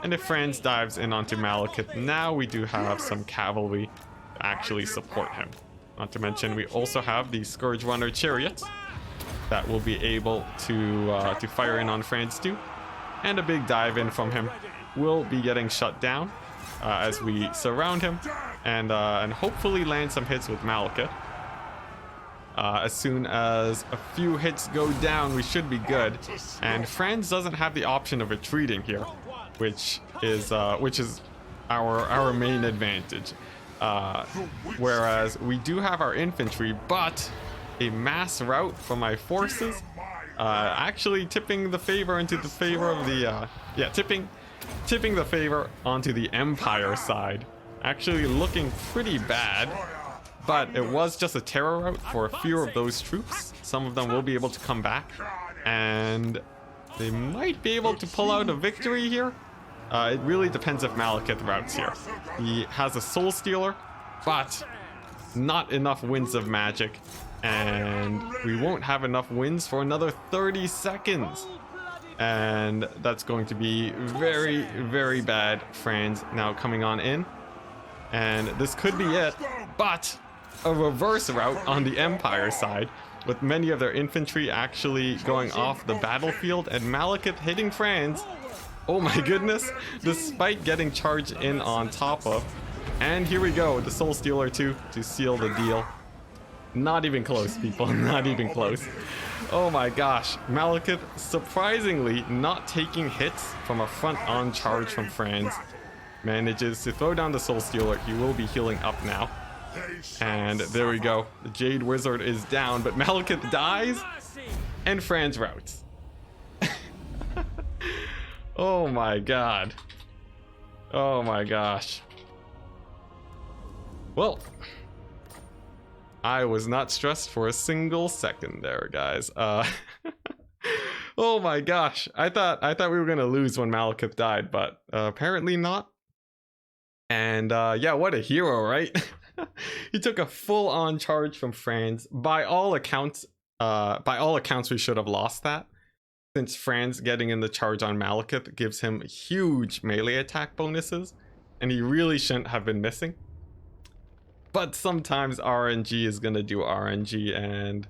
and if Franz dives in onto Malekith now, we do have some cavalry to actually support him. Not to mention, we also have the Scourge Runner chariots that will be able to fire in on Franz too, and a big dive in from him will be getting shut down as we surround him and hopefully land some hits with Malekith. As soon as a few hits go down, we should be good. And Franz doesn't have the option of retreating here, which is our main advantage. Whereas we do have our infantry, but a mass rout from my forces, actually tipping the favor into the favor of the tipping the favor onto the Empire side. Actually looking pretty bad. But it was just a terror rout for a few of those troops. Some of them will be able to come back, and they might be able to pull out a victory here. It really depends if Malekith routs here. He has a Soul Stealer, but not enough winds of magic, and we won't have enough winds for another 30 seconds. And that's going to be very, very bad. Franz now coming on in, and this could be it, but a reverse rout on the Empire side, with many of their infantry actually going off the battlefield and Malekith hitting Franz. Oh my goodness, despite getting charged in on top of. And here we go, the Soul Stealer too, to seal the deal. Not even close, people, not even close. Oh my gosh, Malekith surprisingly not taking hits from a front-on charge from Franz. Manages to throw down the Soul Stealer. He will be healing up now. And there we go. The Jade Wizard is down, but Malekith dies, and Franz routs. Oh my god. Oh my gosh. Well, I was not stressed for a single second there, guys. Oh my gosh. I thought we were gonna lose when Malekith died, but apparently not. And yeah, what a hero, right? He took a full-on charge from Franz. By all accounts, we should have lost that, since Franz getting in the charge on Malekith gives him huge melee attack bonuses, and he really shouldn't have been missing. But sometimes RNG is gonna do RNG, and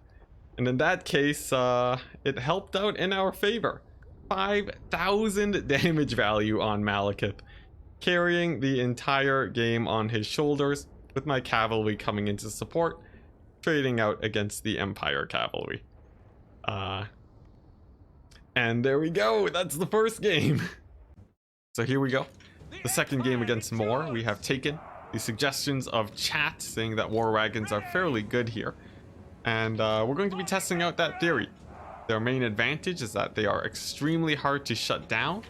in that case, it helped out in our favor. 5,000 damage value on Malekith, carrying the entire game on his shoulders, with my cavalry coming into support, trading out against the Empire cavalry. And there we go, that's the first game. So here we go, the second game against Moore. We have taken the suggestions of chat saying that war wagons are fairly good here, and we're going to be testing out that theory. Their main advantage is that they are extremely hard to shut down,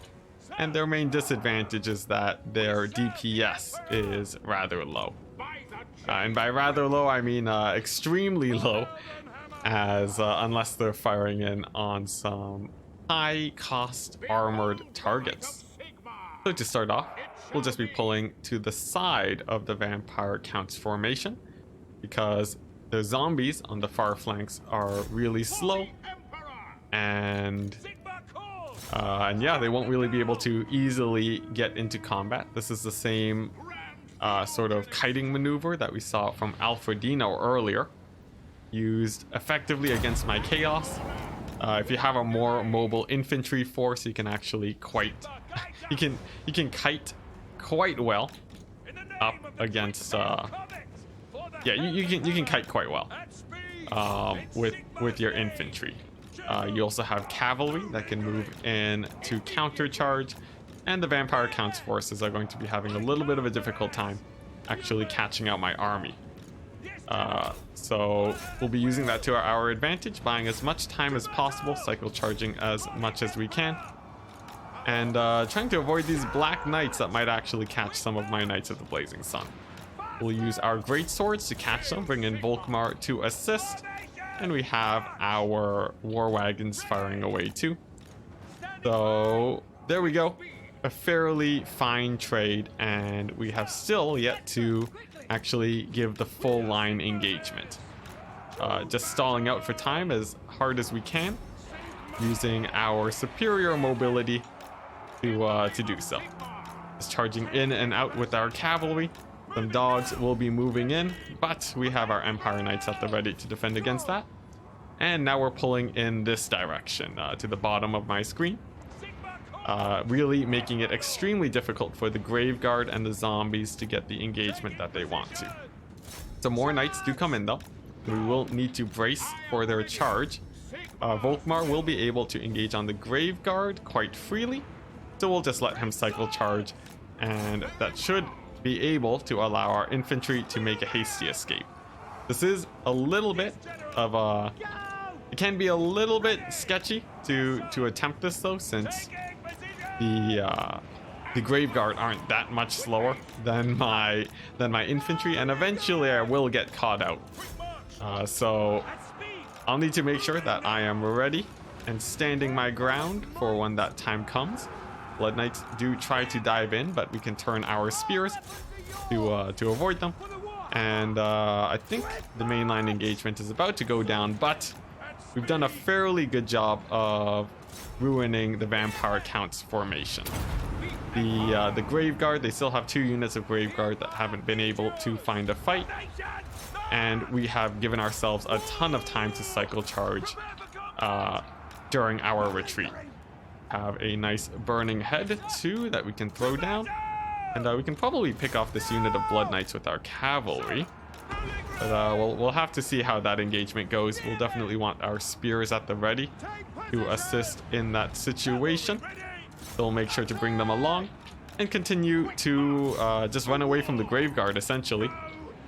and their main disadvantage is that their DPS is rather low. And by rather low, I mean extremely low, as unless they're firing in on some high-cost armored targets. So to start off, we'll just be pulling to the side of the Vampire Count's formation, because the zombies on the far flanks are really slow, and yeah, they won't really be able to easily get into combat. This is the same sort of kiting maneuver that we saw from Alfredino earlier, used effectively against my Chaos. If you have a more mobile infantry force, you can actually you can kite quite well up against yeah, you can kite quite well with your infantry. You also have cavalry that can move in to countercharge, and the Vampire Count's forces are going to be having a little bit of a difficult time actually catching out my army. So we'll be using that to our advantage, buying as much time as possible, cycle charging as much as we can, and trying to avoid these Black Knights that might actually catch some of my Knights of the Blazing Sun. We'll use our great swords to catch them, bring in Volkmar to assist, and we have our war wagons firing away too. So there we go, a fairly fine trade, and we have still yet to actually give the full line engagement. Just stalling out for time as hard as we can, using our superior mobility to do so. Just charging in and out with our cavalry. Some dogs will be moving in, but we have our Empire Knights at the ready to defend against that. And now we're pulling in this direction to the bottom of my screen, really making it extremely difficult for the Grave Guard and the zombies to get the engagement that they want to. So more Knights do come in though. We will need to brace for their charge. Volkmar will be able to engage on the Grave Guard quite freely, so we'll just let him cycle charge, and that should be able to allow our infantry to make a hasty escape. This is a little bit of a... It can be a little bit sketchy to attempt this though, since the Grave Guard aren't that much slower than my infantry, and eventually I will get caught out. So I'll need to make sure that I am ready and standing my ground for when that time comes. Blood Knights do try to dive in, but we can turn our spears to avoid them. And I think the mainline engagement is about to go down, but we've done a fairly good job of ruining the Vampire Count's formation. The Grave Guard, they still have 2 units of Grave Guard that haven't been able to find a fight, and we have given ourselves a ton of time to cycle charge during our retreat. Have a nice burning head too that we can throw down, and we can probably pick off this unit of Blood Knights with our cavalry, but we'll have to see how that engagement goes. We'll definitely want our spears at the ready to assist in that situation, so we'll make sure to bring them along and continue to just run away from the Grave Guard. Essentially,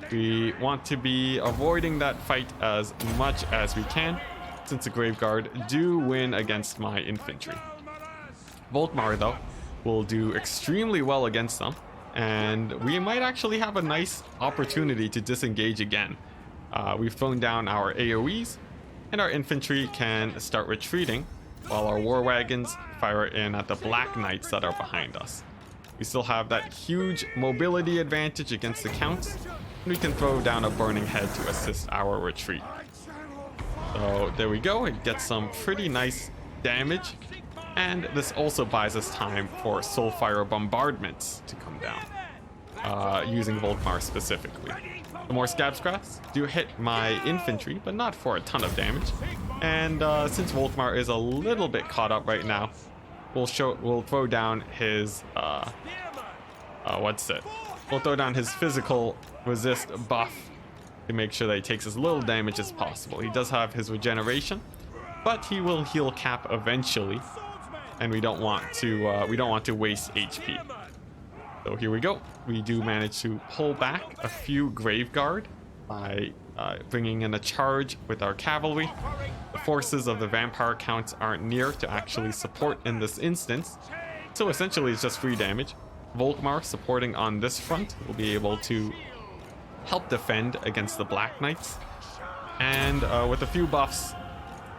we want to be avoiding that fight as much as we can, since the Grave Guard do win against my infantry. Volkmar though will do extremely well against them, and we might actually have a nice opportunity to disengage again. We've thrown down our AoEs, and our infantry can start retreating while our war wagons fire in at the Black Knights that are behind us. We still have that huge mobility advantage against the Counts, and we can throw down a burning head to assist our retreat. So there we go, it gets some pretty nice damage, and this also buys us time for Soulfire bombardments to come down, using Volkmar specifically. The more Scab Scraps do hit my infantry, but not for a ton of damage. And since Volkmar is a little bit caught up right now, we'll throw down his we'll throw down his physical resist buff to make sure that he takes as little damage as possible. He does have his regeneration, but he will heal cap eventually, and we don't want to waste HP. So here we go. We do manage to pull back a few Grave Guard by bringing in a charge with our cavalry. The forces of the Vampire Counts aren't near to actually support in this instance, So essentially it's just free damage. Volkmar supporting on this front will be able to help defend against the Black Knights. And with a few buffs,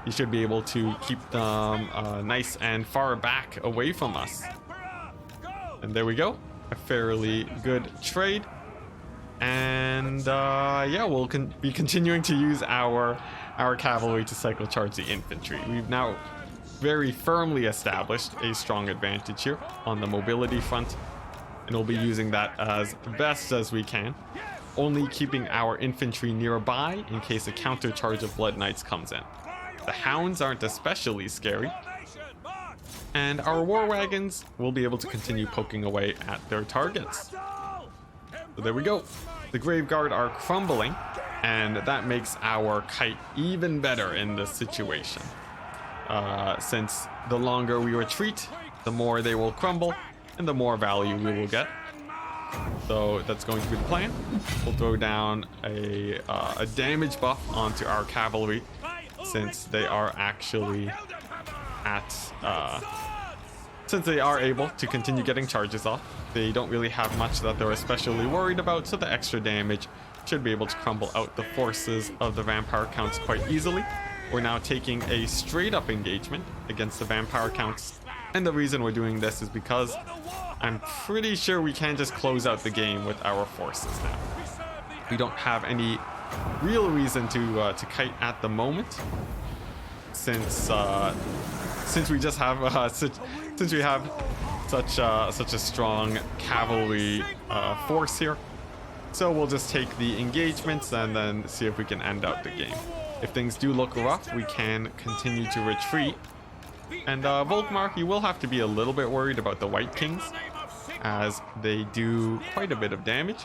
he should be able to keep them nice and far back away from us. And there we go. A fairly good trade. And yeah, we'll be continuing to use our cavalry to cycle charge the infantry. We've now very firmly established a strong advantage here on the mobility front, and we'll be using that as best as we can, only keeping our infantry nearby in case a counter charge of Blood Knights comes in. The hounds aren't especially scary, and our war wagons will be able to continue poking away at their targets. So there we go. The Grave Guard are crumbling, and that makes our kite even better in this situation. Since the longer we retreat, the more they will crumble, and the more value we will get. So that's going to be the plan. We'll throw down a damage buff onto our cavalry, since they are actually since they are able to continue getting charges off. They don't really have much that they're especially worried about, so the extra damage should be able to crumble out the forces of the vampire counts quite easily. We're now taking a straight up engagement against the vampire counts, and the reason we're doing this is because I'm pretty sure we can just close out the game with our forces now. We don't have any real reason to kite at the moment, since we just have since we have such a strong cavalry force here. So we'll just take the engagements and then see if we can end out the game. If things do look rough, we can continue to retreat. And Volkmar, you will have to be a little bit worried about the White Kings, as they do quite a bit of damage.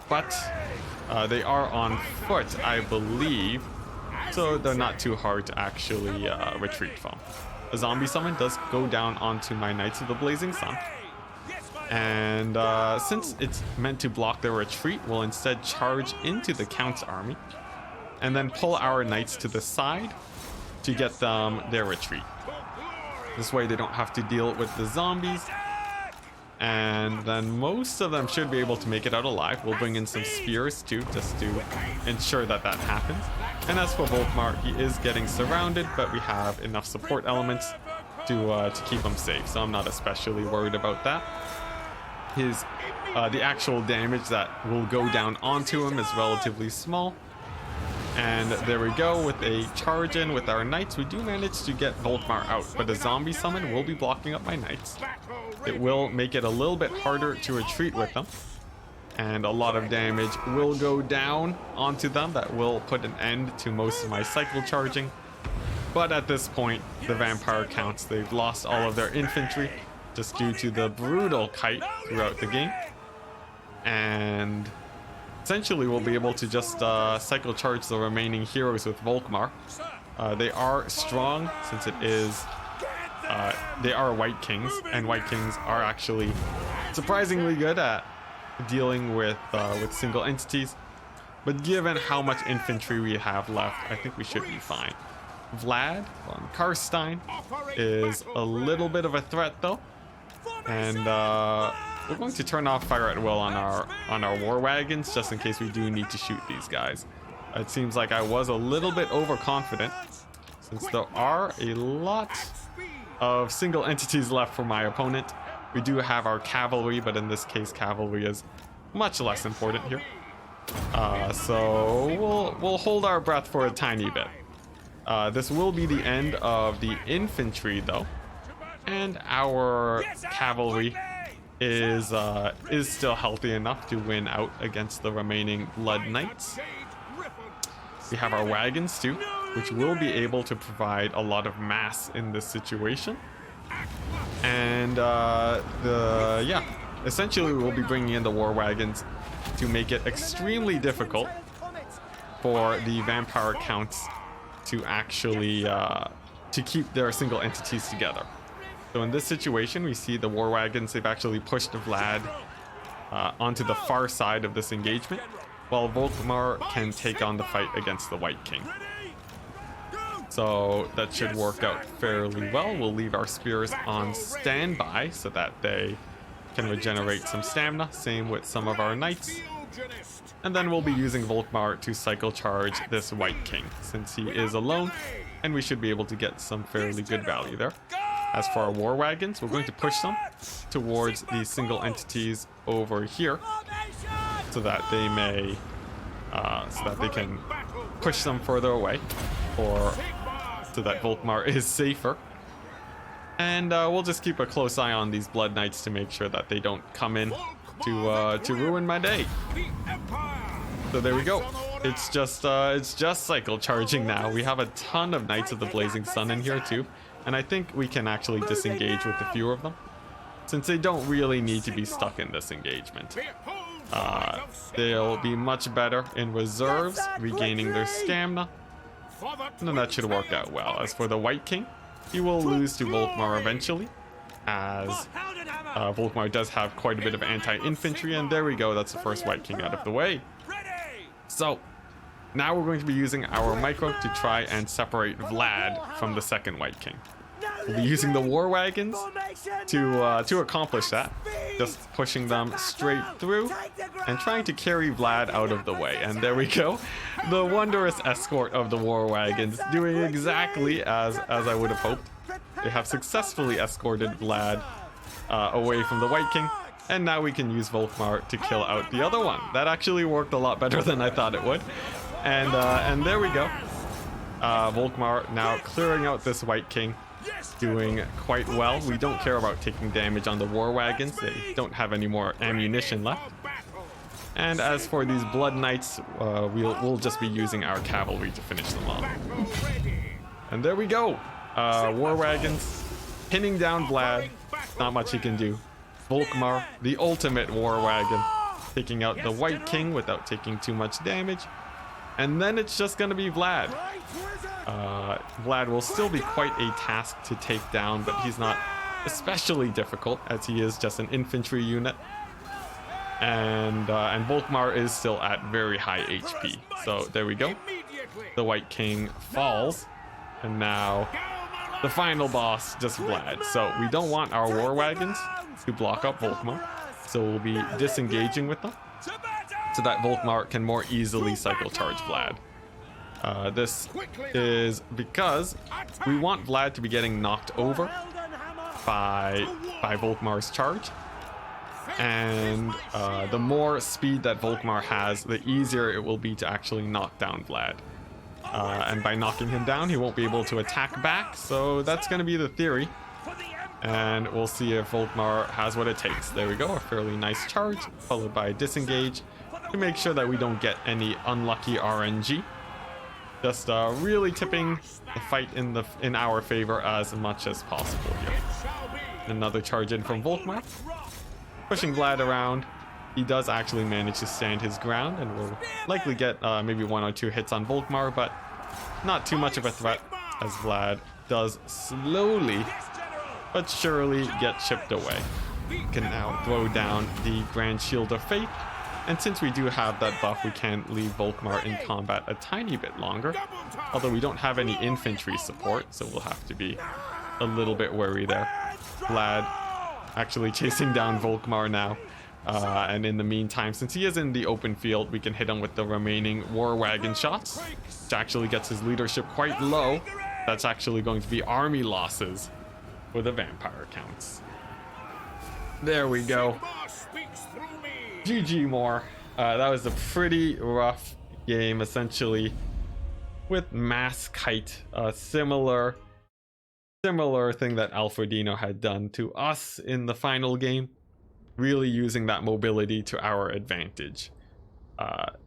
But they are on foot, I believe, so they're not too hard to actually retreat from. A zombie summon does go down onto my Knights of the Blazing Sun. And since it's meant to block their retreat, we'll instead charge into the Count's army and then pull our knights to the side to get them their retreat. This way they don't have to deal with the zombies, and then most of them should be able to make it out alive. We'll bring in some spears too, just to ensure that that happens. And as for Volkmar, he is getting surrounded, but we have enough support elements to keep him safe, so I'm not especially worried about that. The actual damage that will go down onto him is relatively small. And there we go, with a charge in with our knights, we do manage to get Volkmar out, but a zombie summon will be blocking up my knights. It will make it a little bit harder to retreat with them, and a lot of damage will go down onto them that will put an end to most of my cycle charging. But at this point, the vampire counts, they've lost all of their infantry just due to the brutal kite throughout the game, and essentially we'll be able to just cycle charge the remaining heroes with Volkmar. They are strong, since it is they are White Kings, and White Kings are actually surprisingly good at dealing with single entities. But given how much infantry we have left, I think we should be fine. Vlad von Karstein is a little bit of a threat though, and we're going to turn off fire at will on our war wagons, just in case we do need to shoot these guys. It seems like I was a little bit overconfident, since there are a lot of single entities left for my opponent. We do have our cavalry, but in this case cavalry is much less important here. So we'll hold our breath for a tiny bit. This will be the end of the infantry though, and our cavalry is still healthy enough to win out against the remaining Blood Knights. We have our wagons too, which will be able to provide a lot of mass in this situation. And essentially we'll be bringing in the war wagons to make it extremely difficult for the vampire counts to actually to keep their single entities together. So in this situation, we see the war wagons, they've actually pushed Vlad onto the far side of this engagement, while Volkmar can take on the fight against the White King. So that should work out fairly well. We'll leave our spears on standby so that they can regenerate some stamina. Same with some of our knights. And then we'll be using Volkmar to cycle charge this White King, since he is alone, and we should be able to get some fairly good value there. As for our war wagons, we're going to push them towards these single entities over here, so that they may, can push them further away, or so that Volkmar is safer. And we'll just keep a close eye on these Blood Knights to make sure that they don't come in to ruin my day. So there we go. It's just cycle charging now. We have a ton of Knights of the Blazing Sun in here too, and I think we can actually disengage with a few of them, since they don't really need to be stuck in this engagement. They'll be much better in reserves, regaining their stamina, and then that should work out well. As for the White King, he will lose to Volkmar eventually, as Volkmar does have quite a bit of anti-infantry, and there we go, that's the first White King out of the way. So, now we're going to be using our micro to try and separate Vlad from the second White King. We'll be using the war wagons to accomplish that, just pushing them straight through and trying to carry Vlad out of the way. And there we go, the wondrous escort of the war wagons, doing exactly as I would have hoped. They have successfully escorted Vlad away from the White King, and now we can use Volkmar to kill out the other one. That actually worked a lot better than I thought it would. And there we go. Volkmar now clearing out this White King, doing quite well. We don't care about taking damage on the war wagons. They don't have any more ammunition left. And as for these Blood Knights, we'll just be using our cavalry to finish them off. And there we go. War wagons pinning down Vlad. Not much he can do. Volkmar, the ultimate war wagon, taking out the White King without taking too much damage. And then it's just gonna be Vlad. Vlad will still be quite a task to take down, but he's not especially difficult, as he is just an infantry unit. And Volkmar is still at very high HP. So there we go. The White King falls, and now the final boss, just Vlad. So we don't want our war wagons to block up Volkmar, so we'll be disengaging with them so that Volkmar can more easily cycle charge Vlad. This is because we want Vlad to be getting knocked over by Volkmar's charge, and the more speed that Volkmar has, the easier it will be to actually knock down Vlad. And by knocking him down, he won't be able to attack back, so that's going to be the theory. And we'll see if Volkmar has what it takes. There we go, a fairly nice charge, followed by disengage, to make sure that we don't get any unlucky RNG. Just really tipping the fight in our favor as much as possible here. Another charge in from Volkmar, pushing Vlad around. He does actually manage to stand his ground, and will likely get maybe 1 or 2 hits on Volkmar, but not too much of a threat, as Vlad does slowly but surely get chipped away. We can now throw down the Grand Shield of Faith, and since we do have that buff, we can leave Volkmar in combat a tiny bit longer, although we don't have any infantry support, so we'll have to be a little bit wary there. Vlad actually chasing down Volkmar now. And in the meantime, since he is in the open field, we can hit him with the remaining war wagon shots, which actually gets his leadership quite low. That's actually going to be army losses for the vampire counts. There we go. GG more. That was a pretty rough game, essentially, with Mass Kite, a similar thing that Alfredino had done to us in the final game. Really using that mobility to our advantage.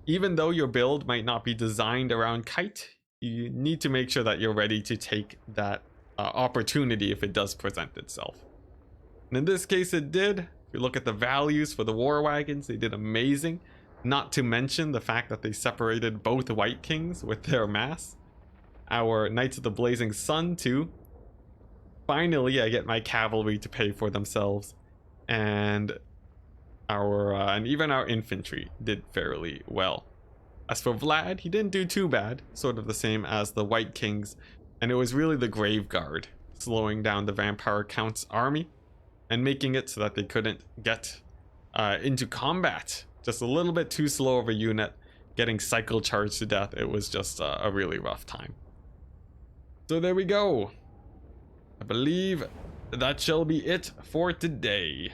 Even though your build might not be designed around Kite, you need to make sure that you're ready to take that opportunity if it does present itself. And in this case it did. If you look at the values for the war wagons, they did amazing. Not to mention the fact that they separated both White Kings with their mass. Our Knights of the Blazing Sun too. Finally, I get my cavalry to pay for themselves. And even our infantry did fairly well. As for Vlad, he didn't do too bad, sort of the same as the White Kings, And it was really the Grave Guard slowing down the Vampire Count's army and making it so that they couldn't get into combat. Just a little bit too slow of a unit, getting cycle charged to death. It was just a really rough time. So there we go. I believe that shall be it for today.